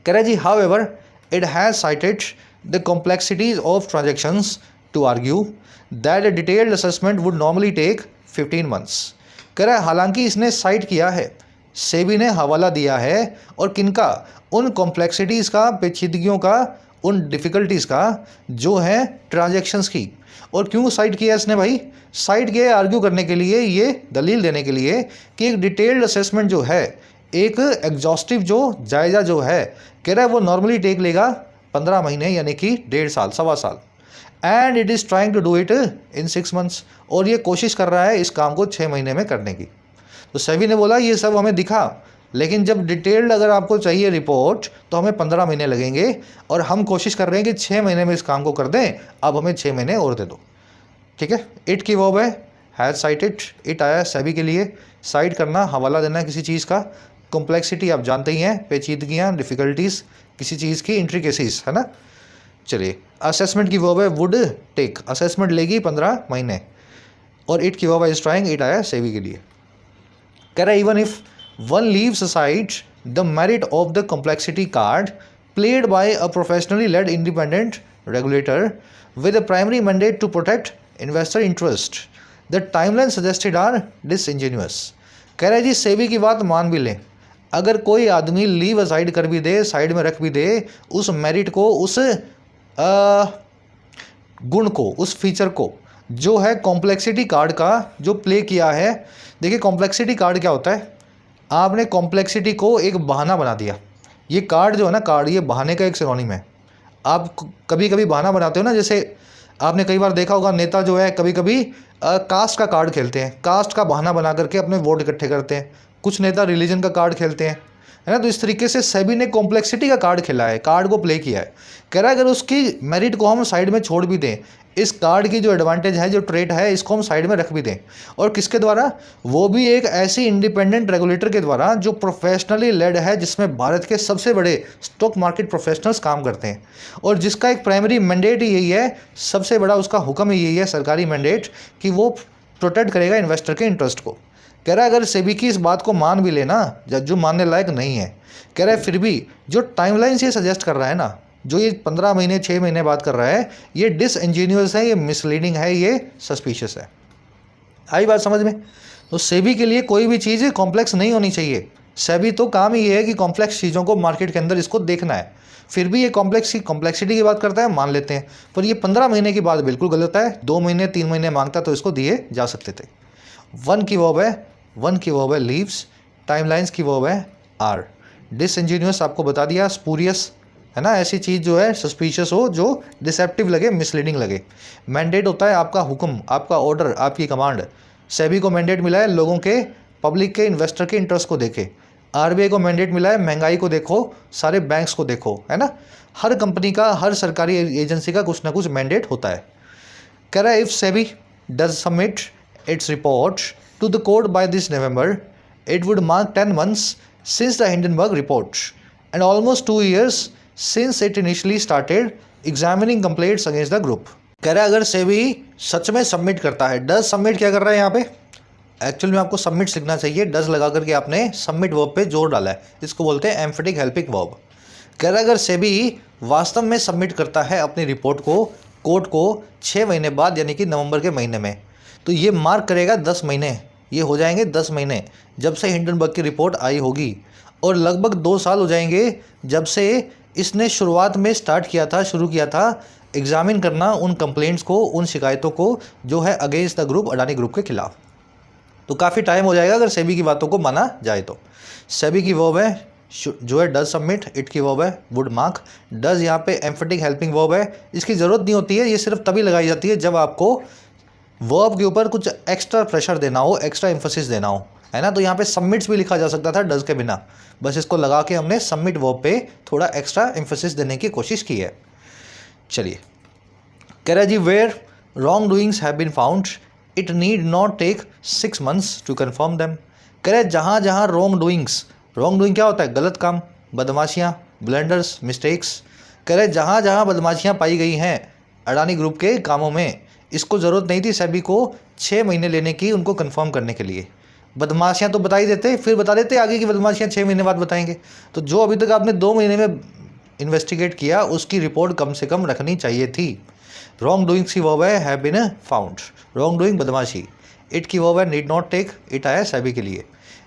कह रहा है जी however it has cited the complexities of transactions to argue that a detailed assessment would normally take 15 months. कह रहा है हालांकि इसने साइट किया है, सेबी ने हवाला दिया है, और किनका? उन कॉम्प्लेक्सिटीज़ का, पेचीदगियों का, उन डिफ़िकल्टीज़ का जो है ट्रांजैक्शंस की। और क्यों साइट किया इसने भाई? साइट किया आर्ग्यू करने के लिए, ये दलील देने के लिए कि एक डिटेल्ड असेसमेंट जो है, एक एग्जॉस्टिव जो जायज़ा जो है, कह रहा है वो नॉर्मली टेक लेगा 15 महीने, यानी कि 1.5 साल, सवा साल। And it is trying to do it in 6 months, और ये कोशिश कर रहा है इस काम को 6 महीने में करने की। तो सेबी ने बोला ये सब हमें दिखा, लेकिन जब डिटेल्ड अगर आपको चाहिए रिपोर्ट तो हमें 15 महीने लगेंगे, और हम कोशिश कर रहे हैं कि 6 महीने में इस काम को कर दें, अब हमें 6 महीने और दे दो। ठीक है। इट की वर्ब है हैज़ साइटेड, इट आया सेबी के लिए। साइट करना, हवाला देना किसी चीज़ का। कॉम्प्लेक्सिटी आप जानते ही हैं, पेचीदगियाँ, डिफ़िकल्टीज़, किसी चीज़ की इंट्रिकेसीज, है ना। चलिए, असेसमेंट की वर्ब है वुड टेक, असेसमेंट लेगी 15 महीने। और इट की वर्ब है इज ट्राइंग, इट आया सेबी के लिए। कह रहा है even if one leaves aside the merit of the complexity card played by a professionally led independent regulator with a primary mandate to protect investor interest, the timeline suggested are disingenuous. कह रहा है जी सेबी की बात मान भी लें, अगर कोई आदमी लीव असाइड कर भी दे, साइड में रख भी दे उस मेरिट को, उस गुण को, उस फीचर को जो है कॉम्प्लेक्सिटी कार्ड का जो प्ले किया है। देखिए कॉम्प्लेक्सिटी कार्ड क्या होता है, आपने कॉम्प्लेक्सिटी को एक बहाना बना दिया। ये कार्ड जो है ना, कार्ड ये बहाने का एक सिनोनिम है। आप कभी कभी बहाना बनाते हो ना, जैसे आपने कई बार देखा होगा नेता जो है कभी कभी कास्ट का कार्ड खेलते हैं, कास्ट का बहाना बना करके अपने वोट इकट्ठे करते हैं। कुछ नेता रिलीजन का कार्ड खेलते हैं, है ना। तो इस तरीके से सेबी ने कॉम्प्लेक्सिटी का कार्ड खेला है, कार्ड को प्ले किया है। कह रहा है अगर उसकी मेरिट को हम साइड में छोड़ भी दें, इस कार्ड की जो एडवांटेज है, जो ट्रेट है, इसको हम साइड में रख भी दें, और किसके द्वारा? वो भी एक ऐसी इंडिपेंडेंट रेगुलेटर के द्वारा जो प्रोफेशनली लेड है, जिसमें भारत के सबसे बड़े स्टॉक मार्केट प्रोफेशनल्स काम करते हैं, और जिसका एक प्राइमरी मैंडेट ही यही है, सबसे बड़ा उसका हुक्म ही यही है, सरकारी मैंडेट, कि वो प्रोटेक्ट करेगा इन्वेस्टर के इंटरेस्ट को। कह रहा है अगर सेबी की इस बात को मान भी लेना, जो मानने लायक नहीं है, कह रहा है फिर भी जो टाइमलाइन से सजेस्ट कर रहा है ना, जो ये 15 महीने 6 महीने बाद कर रहा है, ये डिसइंजीनियस है, ये मिसलीडिंग है, ये सस्पिशियस है। आई बात समझ में? तो सेबी के लिए कोई भी चीज़ कॉम्प्लेक्स नहीं होनी चाहिए। सेबी तो काम ही ये है कि कॉम्प्लेक्स चीज़ों को मार्केट के अंदर इसको देखना है। फिर भी ये कॉम्प्लेक्सिटी की बात करता है, मान लेते हैं, पर ये 15 महीने की बात बिल्कुल गलत है। 2 महीने 3 महीने मांगता तो इसको दिए जा सकते थे। वन की वर्ब है लीव्स, टाइमलाइंस की वर्ब है आर। डिसइंजीनियस आपको बता दिया, स्पूरियस, है ना, ऐसी चीज़ जो है सस्पिशियस हो, जो डिसेप्टिव लगे, मिसलीडिंग लगे। मैंडेट होता है आपका हुक्म, आपका ऑर्डर, आपकी कमांड। सेबी को मैंडेट मिला है लोगों के, पब्लिक के, इन्वेस्टर के इंटरेस्ट को देखे। आरबीआई को मैंडेट मिला है महंगाई को देखो, सारे बैंक्स को देखो, है ना। हर कंपनी का, हर सरकारी एजेंसी का कुछ ना कुछ मैंडेट होता है। कह रहा है if SEBI does submit its report to the court by this November, it would mark 10 months since the Hindenburg report and almost 2 years since it initially started examining complaints against the group. कह रहा है अगर सेबी सच में सबमिट करता है, डज सबमिट क्या कर रहा है यहाँ पे, एक्चुअल में आपको सबमिट लिखना चाहिए, डज लगा करके आपने सबमिट वर्ब पे जोर डाला है, इसको बोलते हैं एम्फेटिक हेल्पिंग वर्ब। कह रहा है अगर सेबी वास्तव में सबमिट करता है अपनी रिपोर्ट को कोर्ट को 6 महीने बाद यानी कि नवंबर के महीने में, तो ये मार्क करेगा 10 महीने, ये हो जाएंगे 10 महीने जब से हिंडनबर्ग की रिपोर्ट आई होगी, और लगभग 2 साल हो जाएंगे जब से इसने शुरुआत में शुरू किया था एग्जामिन करना उन कंप्लेंट्स को, उन शिकायतों को जो है against the group, Adani group के खिलाफ। तो काफ़ी टाइम हो जाएगा अगर सेबी की बातों को माना जाए तो। सेबी की वर्ब है जो है डज सबमिट, इट की वर्ब है वुड मार्क, डज यहाँ पे एम्फेटिक हेल्पिंग वर्ब है, इसकी ज़रूरत नहीं होती है, ये सिर्फ तभी लगाई जाती है जब आपको वर्ब के ऊपर कुछ एक्स्ट्रा प्रेशर देना हो, एक्स्ट्रा एम्फोसिस देना हो, है ना। तो यहाँ पे सबमिट्स भी लिखा जा सकता था डज के बिना, बस इसको लगा के हमने सबमिट वर्ब पे थोड़ा एक्स्ट्रा एम्फोसिस देने की कोशिश की है। चलिए, कह रहा है जी where wrong doings have been found it need not take 6 months to confirm them. कह रहे जहाँ जहाँ रॉन्ग डूइंग क्या होता है, गलत काम, बदमाशियाँ, ब्लंडर्स, मिस्टेक्स। कह रहे जहाँ जहाँ बदमाशियाँ पाई गई हैं अडानी ग्रुप के कामों में, इसको ज़रूरत नहीं थी सेबी को 6 महीने लेने की उनको कंफर्म करने के लिए। बदमाशियाँ तो बता ही देते, फिर बता देते आगे की बदमाशियाँ 6 महीने बाद बताएंगे। तो जो अभी तक आपने 2 महीने में इन्वेस्टिगेट किया उसकी रिपोर्ट कम से कम रखनी चाहिए थी। रॉन्ग डूइंग्स की वर्ब है have been found, wrong doing बदमाशी। इट की वर्ब है नीड नॉट टेक, इट आया सेबी के लिए।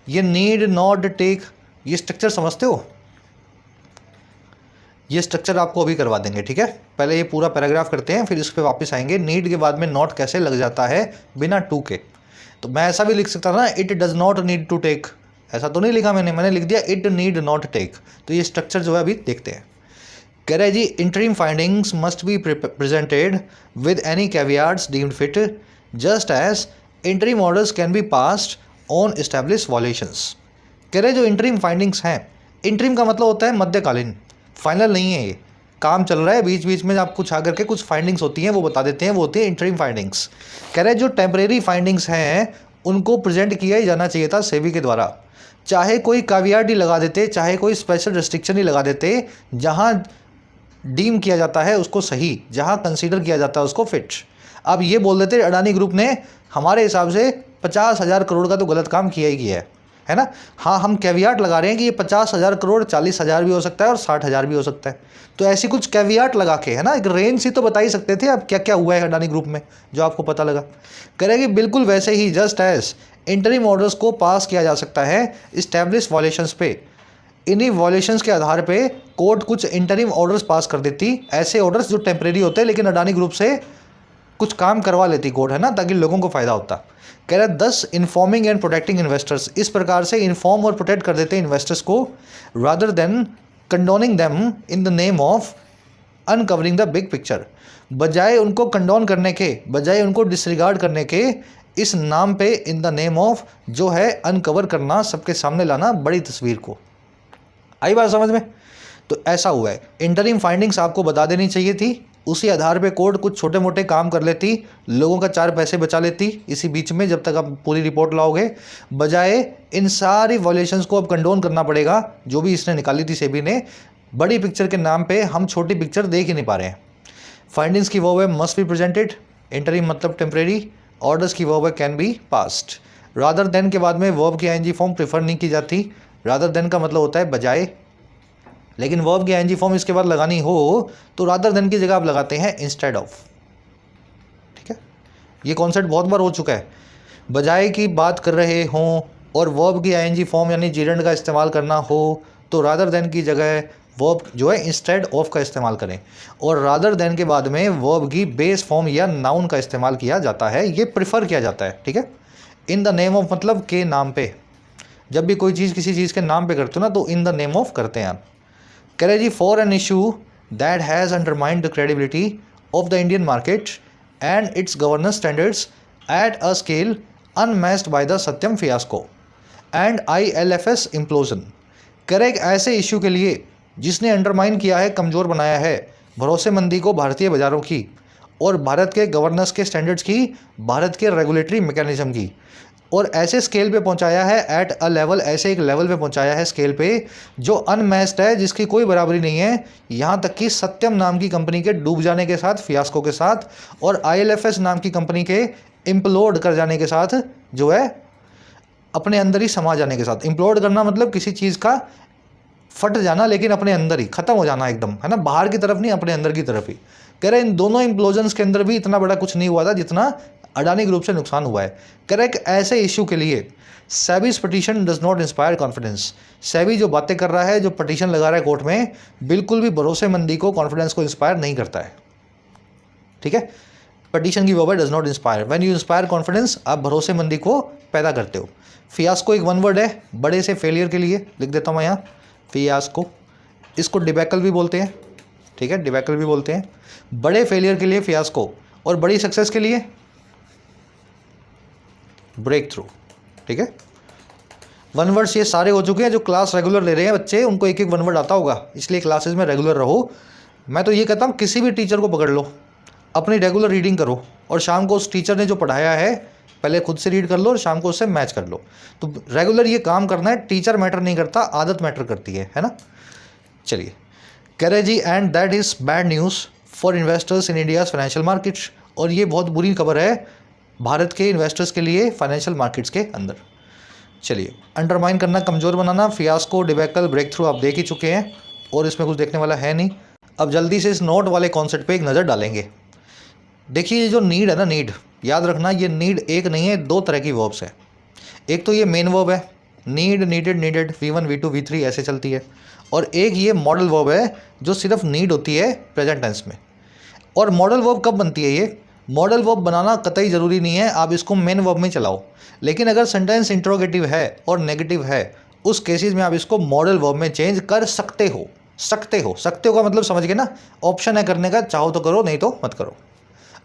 ये नीड नॉट टेक, ये स्ट्रक्चर समझते हो, ये स्ट्रक्चर आपको अभी करवा देंगे, ठीक है। पहले ये पूरा पैराग्राफ करते हैं फिर इस पर वापस आएंगे। नीड के बाद में नॉट कैसे लग जाता है बिना टू के। तो मैं ऐसा भी लिख सकता था ना, it does not need to take, ऐसा तो नहीं लिखा मैंने लिख दिया इट नीड नॉट टेक। तो ये स्ट्रक्चर जो है अभी देखते हैं। कह रहे हैं जी interim findings must be presented with any caveats deemed fit just as interim orders can be passed on establish violations. कह रहे जो इंटरिम फाइंडिंग्स हैं, इंटरिम का मतलब होता है मध्यकालीन, फाइनल नहीं है, ये काम चल रहा है, बीच बीच में आप कुछ आकर के कुछ फाइंडिंग्स होती हैं वो बता देते हैं, वो होती है इंटरिम फाइंडिंग्स। कह रहे जो टेम्परेरी फाइंडिंग्स हैं उनको प्रेजेंट किया ही जाना चाहिए था सेबी के द्वारा, चाहे कोई कैवियार्ड ही लगा देते, चाहे कोई स्पेशल रिस्ट्रिक्शन ही लगा देते, जहाँ डीम किया जाता है उसको सही, जहाँ कंसीडर किया जाता है उसको फिट। अब ये बोल देते अडानी ग्रुप ने हमारे हिसाब से 50,000 करोड़ का तो गलत काम किया ही किया है ना। हाँ, हम कैवियाट लगा रहे हैं कि ये 50,000 करोड़ 40,000 भी हो सकता है और 60,000 भी हो सकता है। तो ऐसी कुछ कैवियाट लगा के, है ना, एक रेंज ही तो बता ही सकते थे अब क्या क्या हुआ है अडानी ग्रुप में जो आपको पता लगा। करेगी बिल्कुल वैसे ही जस्ट एज इंटरिम ऑर्डर्स को पास किया जा सकता है इस्टेब्लिश वॉल्यूशंस पे। इन्हीं वॉल्यूशंस के आधार पे कोर्ट कुछ इंटरिम ऑर्डर्स पास कर देती, ऐसे ऑर्डर्स जो टेम्परेरी होते हैं लेकिन अडानी ग्रुप से कुछ काम करवा लेती कोर्ट, है ना, ताकि लोगों को फ़ायदा होता। कह रहा है 10 इन्फॉर्मिंग एंड प्रोटेक्टिंग इन्वेस्टर्स, इस प्रकार से इन्फॉर्म और प्रोटेक्ट कर देते हैं इन्वेस्टर्स को, rather than condoning them in the name of uncovering the big picture, बजाय उनको कंडोन करने के, बजाय उनको डिसरिगार्ड करने के, इस नाम पे इन द नेम ऑफ जो है अनकवर करना, सबके सामने लाना बड़ी तस्वीर को। आई बात समझ में। तो ऐसा हुआ है, इंटरिम फाइंडिंग्स आपको बता देनी चाहिए थी, उसी आधार पे कोर्ट कुछ छोटे मोटे काम कर लेती, लोगों का 4 पैसे बचा लेती इसी बीच में जब तक आप पूरी रिपोर्ट लाओगे, बजाय इन सारी वॉल्यूशंस को अब कंडोन करना पड़ेगा जो भी इसने निकाली थी सेबी ने। बड़ी पिक्चर के नाम पे हम छोटी पिक्चर देख ही नहीं पा रहे हैं। फाइंडिंग्स की वर्ब है मस्ट बी प्रेजेंटेड, इंटरिम मतलब टेम्परेरी, ऑर्डर्स की वर्ब है can be passed. Rather than के बाद में वर्ब की आईएनजी फॉर्म प्रेफर नहीं की जाती, रादर देन का मतलब होता है बजाय, लेकिन वर्ब की आईएनजी फॉर्म इसके बाद लगानी हो तो रादर देन की जगह आप लगाते हैं इंस्टेड ऑफ। ठीक है, ये कॉन्सेप्ट बहुत बार हो चुका है। बजाय की बात कर रहे हों और वर्ब की आईएनजी फॉर्म यानी जीरेंड का इस्तेमाल करना हो तो रादर देन की जगह वर्ब जो है इंस्टेड ऑफ का इस्तेमाल करें, और रादर देन के बाद में वर्ब की बेस फॉर्म या नाउन का इस्तेमाल किया जाता है, ये प्रिफर किया जाता है। ठीक है, इन द नेम ऑफ मतलब के नाम पे, जब भी कोई चीज़ किसी चीज़ के नाम पे करते हो ना तो इन द नेम ऑफ करते हैं आप। कह रहे जी for an issue that has undermined the credibility of the Indian market and its governance standards at a scale unmatched by the Satyam fiasco and IL&FS implosion. कह रहे एक ऐसे इशू के लिए जिसने अंडरमाइन किया है, कमज़ोर बनाया है भरोसेमंदी को भारतीय बाज़ारों की और भारत के गवर्नेंस के स्टैंडर्ड्स की, भारत के रेगुलेटरी मैकेनिज्म की, और ऐसे स्केल पे पहुंचाया है, एट अ लेवल, ऐसे एक लेवल पे पहुंचाया है स्केल पे जो अनमैच्ड है, जिसकी कोई बराबरी नहीं है। यहाँ तक कि सत्यम नाम की कंपनी के डूब जाने के साथ, फियास्को के साथ, और ILFS नाम की कंपनी के इम्प्लोड कर जाने के साथ, जो है अपने अंदर ही समा जाने के साथ। इम्प्लोड करना मतलब किसी चीज़ का फट जाना, लेकिन अपने अंदर ही ख़त्म हो जाना एकदम, है ना, बाहर की तरफ नहीं, अपने अंदर की तरफ ही। कह रहे इन दोनों इम्प्लोजन्स के अंदर भी इतना बड़ा कुछ नहीं हुआ था जितना अडानी ग्रुप से नुकसान हुआ है। कह रहे कि ऐसे इशू के लिए SEBI's petition does not inspire confidence. SEBI जो बातें कर रहा है, जो पटिशन लगा रहा है कोर्ट में, बिल्कुल भी भरोसेमंदी को, कॉन्फिडेंस को इंस्पायर नहीं करता है। ठीक है, पटिशन की वर्ब है does not inspire. When you inspire confidence, आप भरोसेमंदी को पैदा करते हो। फियास्को एक वन वर्ड है बड़े से फेलियर के लिए, लिख देता हूँ मैं यहाँ फियास्को। इसको डिबैकल भी बोलते हैं, ठीक है, डिबैकल भी बोलते हैं। बड़े फेलियर के लिए फियास्को, और बड़ी सक्सेस के लिए ब्रेक थ्रू। ठीक है, वन वर्ड्स ये सारे हो चुके हैं। जो क्लास रेगुलर ले रहे हैं बच्चे, उनको एक एक वन वर्ड आता होगा, इसलिए क्लासेस में रेगुलर रहो। मैं तो ये कहता हूँ किसी भी टीचर को पकड़ लो, अपनी रेगुलर रीडिंग करो, और शाम को उस टीचर ने जो पढ़ाया है पहले खुद से रीड कर लो और शाम को उससे मैच कर लो। तो रेगुलर ये काम करना है। टीचर मैटर नहीं करता, आदत मैटर करती है ना। चलिए, कह रहे जी and that is bad news for investors in India's financial markets. और ये बहुत बुरी खबर है भारत के इन्वेस्टर्स के लिए फाइनेंशियल मार्केट्स के अंदर। चलिए, अंडरमाइन करना, कमज़ोर बनाना, फियास्को, डिबैकल, ब्रेक थ्रू आप देख ही चुके हैं, और इसमें कुछ देखने वाला है नहीं। अब जल्दी से इस नोट वाले कॉन्सेप्ट पे एक नज़र डालेंगे। देखिए, ये जो नीड है ना, नीड याद रखना, ये नीड एक नहीं है, दो तरह की वर्ब्स है। एक तो ये मेन वर्ब है, need, needed, needed, V1 V2 V3 ऐसे चलती है। और एक ये मॉडल वर्ब है जो सिर्फ नीड होती है प्रेजेंट टेंस में। और मॉडल वर्ब कब बनती है? ये मॉडल वर्ब बनाना कतई ज़रूरी नहीं है, आप इसको मेन वर्ब में चलाओ। लेकिन अगर सेंटेंस इंट्रोगेटिव है और नेगेटिव है, उस केसेस में आप इसको मॉडल वर्ब में चेंज कर सकते हो। सकते हो का मतलब समझ गए ना, ऑप्शन है करने का, चाहो तो करो, नहीं तो मत करो।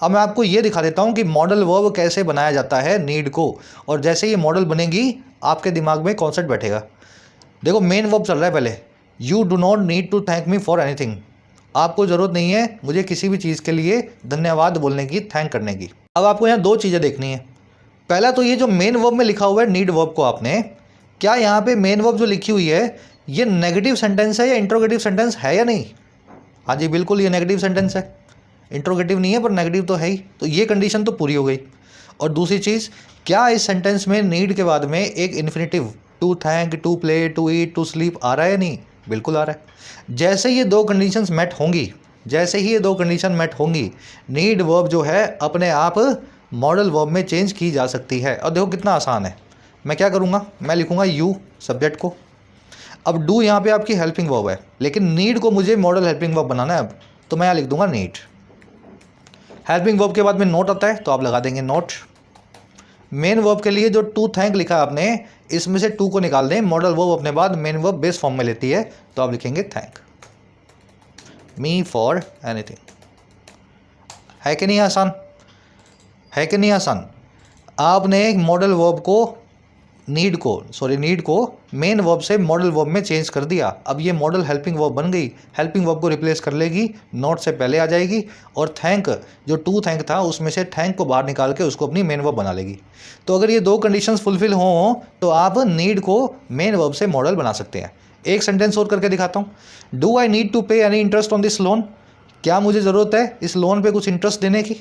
अब मैं आपको ये दिखा देता हूँ कि मॉडल वर्ब कैसे बनाया जाता है नीड को, और जैसे ये मॉडल बनेगी आपके दिमाग में कॉन्सेप्ट बैठेगा। देखो, मेन वर्ब चल रहा है पहले, you do not need to thank me for anything. आपको ज़रूरत नहीं है मुझे किसी भी चीज़ के लिए धन्यवाद बोलने की, थैंक करने की। अब आपको यहाँ दो चीज़ें देखनी है। पहला तो ये जो मेन वर्ब में लिखा हुआ है नीड वर्ब को, आपने क्या यहाँ पे मेन वर्ब जो लिखी हुई है ये नेगेटिव सेंटेंस है या इंट्रोगेटिव सेंटेंस है या नहीं? हाँ जी, बिल्कुल ये नेगेटिव सेंटेंस है, इंट्रोगेटिव नहीं है पर नेगेटिव तो है ही। तो ये कंडीशन तो पूरी हो गई। और दूसरी चीज़, क्या इस सेंटेंस में नीड के बाद में एक infinitive, to thank, to play, to eat, to sleep आ रहा है या नहीं? बिल्कुल आ रहा है। जैसे ये दो कंडीशंस मेट होंगी, जैसे ही ये दो कंडीशन मेट होंगी, नीड वर्ब जो है अपने आप मॉडल वर्ब में चेंज की जा सकती है। और देखो कितना आसान है। मैं क्या करूँगा, मैं लिखूँगा यू सब्जेक्ट को। अब डू यहाँ पे आपकी हेल्पिंग वर्ब है, लेकिन नीड को मुझे मॉडल हेल्पिंग वर्ब बनाना है अब, तो मैं यहाँ लिख दूंगा नीड। हेल्पिंग वर्ब के बाद में नोट आता है तो आप लगा देंगे नोट। मेन वर्ब के लिए जो टू थैंक लिखा है आपने, इसमें से टू को निकाल दें, मॉडल वर्ब अपने बाद मेन वर्ब बेस फॉर्म में लेती है, तो आप लिखेंगे थैंक मी फॉर एनीथिंग। है कि नहीं आसान? है कि नहीं आसान? आपने मॉडल वर्ब को नीड को मेन वर्ब से मॉडल वर्ब में चेंज कर दिया। अब ये मॉडल हेल्पिंग वर्ब बन गई। हेल्पिंग वर्ब को रिप्लेस कर लेगी, नॉट से पहले आ जाएगी, और थैंक जो टू थैंक था उसमें से थैंक को बाहर निकाल के उसको अपनी मेन वर्ब बना लेगी। तो अगर ये दो कंडीशंस फुलफिल हों तो आप नीड को मेन वर्ब से मॉडल बना सकते हैं। एक सेंटेंस और करके दिखाता हूँ। डू आई नीड टू पे any interest on this loan? क्या मुझे ज़रूरत है इस लोन पर कुछ इंटरेस्ट देने की?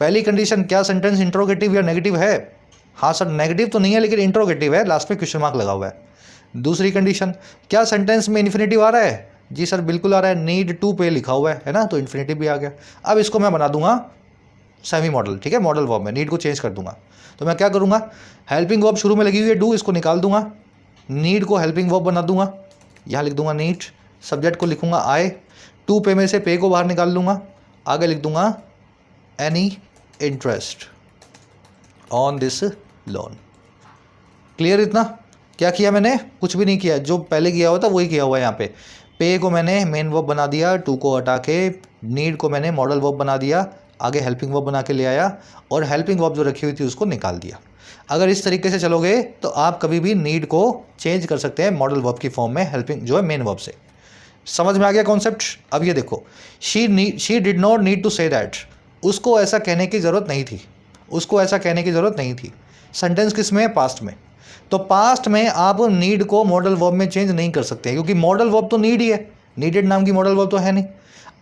पहली कंडीशन, क्या सेंटेंस इंट्रोगेटिव या नेगेटिव है? हाँ सर, नेगेटिव तो नहीं है लेकिन इंट्रोगेटिव है, लास्ट में क्वेश्चन मार्क लगा हुआ है। दूसरी कंडीशन, क्या सेंटेंस में इन्फिनेटिव आ रहा है? जी सर बिल्कुल आ रहा है, नीड टू पे लिखा हुआ है ना, तो इन्फिनेटिव भी आ गया। अब इसको मैं बना दूंगा सेमी मॉडल, ठीक है, मॉडल वर्ब में नीड को चेंज कर दूंगा। तो मैं क्या करूंगा, हेल्पिंग वर्ब शुरू में लगी हुई है डू, इसको निकाल दूंगा, नीड को हेल्पिंग वर्ब बना दूंगा, यहाँ लिख दूंगा नीड, सब्जेक्ट को लिखूंगा आई, टू पे में से पे को बाहर निकाल लूँगा, आगे लिख दूंगा any interest on this loan. Clear? इतना क्या किया मैंने? कुछ भी नहीं किया, जो पहले किया हुआ था वही किया हुआ है। यहाँ पे को मैंने मेन वर्ब बना दिया, टू को हटा के नीड को मैंने मॉडल वर्ब बना दिया, आगे हेल्पिंग वर्ब बना के ले आया, और हेल्पिंग वर्ब जो रखी हुई थी उसको निकाल दिया। अगर इस तरीके से चलोगे तो आप कभी भी नीड को चेंज कर सकते हैं मॉडल वर्ब की फॉर्म में, हेल्पिंग जो है मेन वर्ब से। समझ में आ गया कॉन्सेप्ट? अब ये देखो, she did not need to say that, उसको ऐसा कहने की ज़रूरत नहीं थी, उसको ऐसा कहने की ज़रूरत नहीं थी। सेंटेंस किस में है? पास्ट में। तो पास्ट में आप नीड को मॉडल वर्ब में चेंज नहीं कर सकते क्योंकि मॉडल वर्ब तो नीड ही है, नीडेड नाम की मॉडल वर्ब तो है नहीं।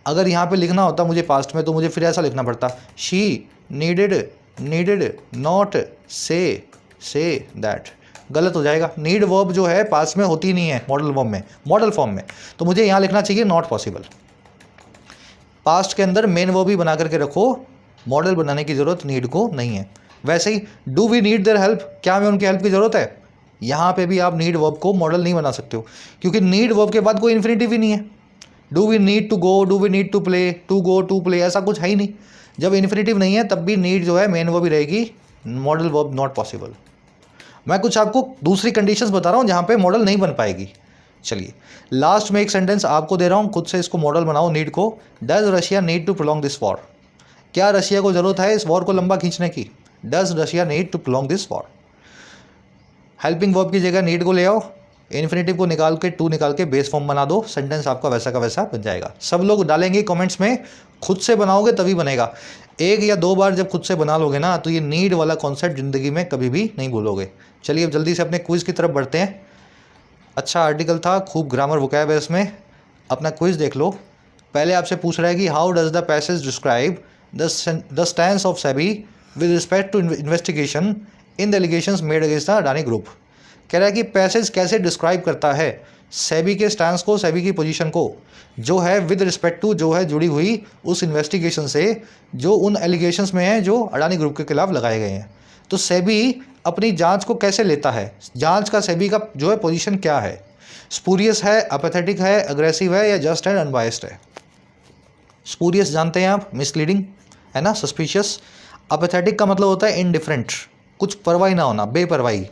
अगर यहाँ पे लिखना होता मुझे पास्ट में तो मुझे फिर ऐसा लिखना पड़ता, she needed not say that. गलत हो जाएगा। नीड वर्ब जो है पास्ट में होती नहीं है मॉडल वर्ब में, मॉडल फॉर्म में। तो मुझे यहाँ लिखना चाहिए नॉट पॉसिबल। पास्ट के अंदर मेन वर्ब ही बना करके रखो, मॉडल बनाने की ज़रूरत नीड को नहीं है। वैसे ही do we need their help, क्या हमें उनकी हेल्प की ज़रूरत है? यहाँ पे भी आप नीड वर्ब को मॉडल नहीं बना सकते हो क्योंकि नीड वर्ब के बाद कोई इन्फिनेटिव ही नहीं है। Do we need to go, do we need to play, to go to play, ऐसा कुछ है ही नहीं। जब इन्फिनेटिव नहीं है तब भी नीड जो है मेन वर्ब ही रहेगी, मॉडल वर्ब नॉट पॉसिबल। मैं कुछ आपको दूसरी कंडीशंस बता रहा हूँ जहाँ पे मॉडल नहीं बन पाएगी। चलिए लास्ट में एक सेंटेंस आपको दे रहा हूँ, खुद से इसको मॉडल बनाओ नीड को। Does Russia need to prolong this war, क्या रशिया को ज़रूरत है इस वॉर को लंबा खींचने की? Does Russia need to prolong this war. Helping verb की जगह नीड को ले आओ, इन्फिनेटिव को निकाल के टू निकाल के बेस फॉर्म बना दो, सेंटेंस आपका वैसा का वैसा बन जाएगा। सब लोग डालेंगे कमेंट्स में, खुद से बनाओगे तभी बनेगा। एक या दो बार जब खुद से बना लोगे ना तो ये नीड वाला कॉन्सेप्ट ज़िंदगी में कभी भी नहीं भूलोगे। चलिए अब जल्दी से अपने क्विज़ की तरफ बढ़ते हैं। अच्छा आर्टिकल था, खूब ग्रामर वोकैब है इसमें, अपना क्विज़ देख लो। पहले आपसे पूछ रहा है कि how does the passage describe the stance of SEBI with respect to investigation in the allegations made against the Adani group. कह रहा है कि पैसेज कैसे डिस्क्राइब करता है सेबी के स्टैंस को, सेबी की पोजीशन को, जो है विद रिस्पेक्ट टू, जो है जुड़ी हुई उस इन्वेस्टिगेशन से जो उन एलिगेशंस में है जो अडानी ग्रुप के खिलाफ लगाए गए हैं। तो सेबी अपनी जांच को कैसे लेता है, जांच का सेबी का जो है पोजीशन क्या है, स्पूरियस है, अपैथेटिक है, अग्रेसिव है या जस्ट एंड अनबायस्ड है। स्पूरियस जानते हैं आप, मिसलीडिंग है ना, सस्पिशियस। अपैथेटिक का मतलब होता है इनडिफरेंट, कुछ परवाही ना होना, बेपरवाही।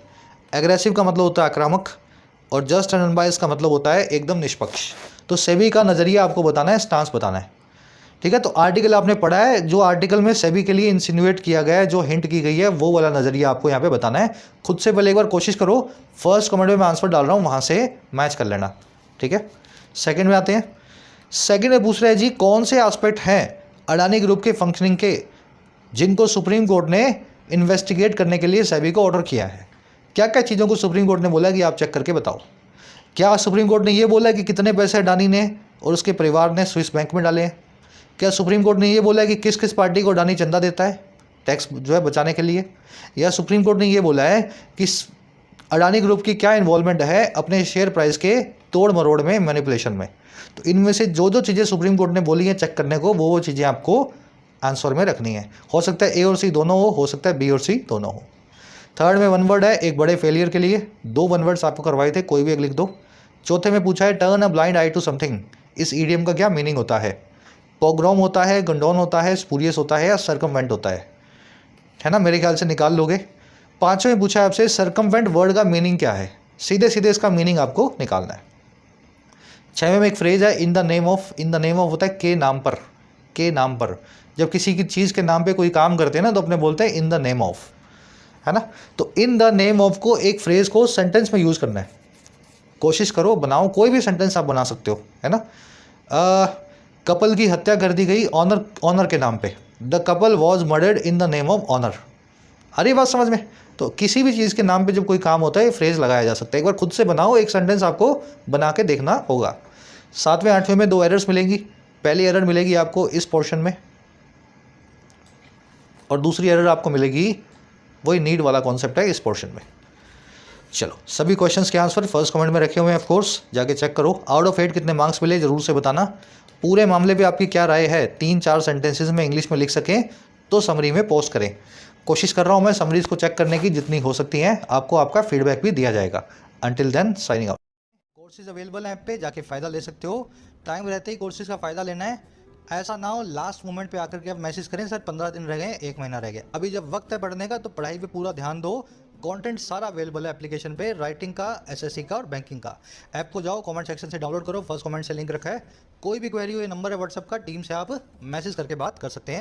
एग्रेसिव का मतलब होता है आक्रामक, और जस्ट एंड अनबायस्ड का मतलब होता है एकदम निष्पक्ष। तो सेबी का नज़रिया आपको बताना है, स्टांस बताना है, ठीक है। तो आर्टिकल आपने पढ़ा है, जो आर्टिकल में सेबी के लिए इंसिनुएट किया गया है, जो हिंट की गई है, वो वाला नज़रिया आपको यहाँ पे बताना है। खुद से पहले एक बार कोशिश करो, फर्स्ट कमेंट में मैं आंसर डाल रहा हूँ, वहाँ से मैच कर लेना, ठीक है। सेकंड में आते हैं। सेकंड में पूछ रहे हैं जी कौन से एस्पेक्ट हैं अडानी ग्रुप के फंक्शनिंग के जिनको सुप्रीम कोर्ट ने इन्वेस्टिगेट करने के लिए सेबी को ऑर्डर किया है। क्या क्या चीज़ों को सुप्रीम कोर्ट ने बोला कि आप चेक करके बताओ। क्या सुप्रीम कोर्ट ने ये बोला कि कितने पैसे अडानी ने और उसके परिवार ने स्विस बैंक में डाले हैं? क्या सुप्रीम कोर्ट ने ये बोला कि किस किस पार्टी को अडानी चंदा देता है टैक्स जो है बचाने के लिए? या सुप्रीम कोर्ट ने ये बोला है कि अडानी ग्रुप की क्या इन्वॉल्वमेंट है अपने शेयर प्राइस के तोड़ मरोड़ में, मैनिपुलेशन में? तो इनमें से जो जो चीज़ें सुप्रीम कोर्ट ने बोली हैं चेक करने को, वो चीज़ें आपको आंसर में रखनी है। हो सकता है ए और सी दोनों हो सकता है बी और सी दोनों हो। थर्ड में वन वर्ड है, एक बड़े फेलियर के लिए 2 वन वर्ड्स आपको करवाए थे, कोई भी एक लिख दो। चौथे में पूछा है turn a blind eye to something, इस ईडियम का क्या मीनिंग होता है? पोग्राम होता है, गंडोन होता है, स्पूरियस होता है या सर्कमवेंट होता है ना, मेरे ख्याल से निकाल लोगे। पांचवें में पूछा है आपसे सर्कमवेंट वर्ड का मीनिंग क्या है, सीधे सीधे इसका मीनिंग आपको निकालना है। छठवें में एक फ्रेज है इन the name of, in the name of होता है के नाम पर, के नाम पर। जब किसी की चीज़ के नाम पे कोई काम करते हैं ना तो अपने बोलते हैं इन द नेम ऑफ, है ना। तो इन द नेम ऑफ को एक फ्रेज को सेंटेंस में यूज़ करना है। कोशिश करो, बनाओ, कोई भी सेंटेंस आप बना सकते हो, है ना। कपल की हत्या कर दी गई ऑनर के नाम पे, the couple was murdered in the name of honour. अरे बात समझ में? तो किसी भी चीज़ के नाम पे जब कोई काम होता है फ्रेज लगाया जा सकता है। एक बार खुद से बनाओ, एक सेंटेंस आपको बना के देखना होगा। 7वें 8वें में 2 एरर्स मिलेंगी। पहली एरर मिलेगी आपको इस पोर्शन में और दूसरी एरर आपको मिलेगी वही नीड वाला कॉन्सेप्ट है इस पोर्शन में। चलो सभी क्वेश्चंस के आंसर फर्स्ट कमेंट में रखे हुए हैं, ऑफ कोर्स जाके चेक करो। आउट ऑफ 8 कितने मार्क्स मिले ज़रूर से बताना। पूरे मामले पे आपकी क्या राय है? 3-4 सेंटेंसेस में इंग्लिश में लिख सकें तो समरी में पोस्ट करें। कोशिश कर रहा हूँ मैं समरीज को चेक करने की जितनी हो सकती हैं, आपको आपका फीडबैक भी दिया जाएगा। Until then signing out. Courses available हैं ऐप पे, जाके फ़ायदा ले सकते हो। टाइम रहते ही कोर्सेज का फ़ायदा लेना है, ऐसा ना हो लास्ट मोमेंट पे आकर के आप मैसेज करें सर 15 दिन रह गए, 1 महीना रह गया। अभी जब वक्त है पढ़ने का तो पढ़ाई पे पूरा ध्यान दो। कंटेंट सारा अवेलेबल है एप्लीकेशन पे, राइटिंग का, एसएससी का और बैंकिंग का। ऐप को जाओ, कमेंट सेक्शन से डाउनलोड करो, फर्स्ट कमेंट से लिंक रखा है। कोई भी क्वेरी हो, ये नंबर है व्हाट्सएप का, टीम से आप मैसेज करके बात कर सकते हैं।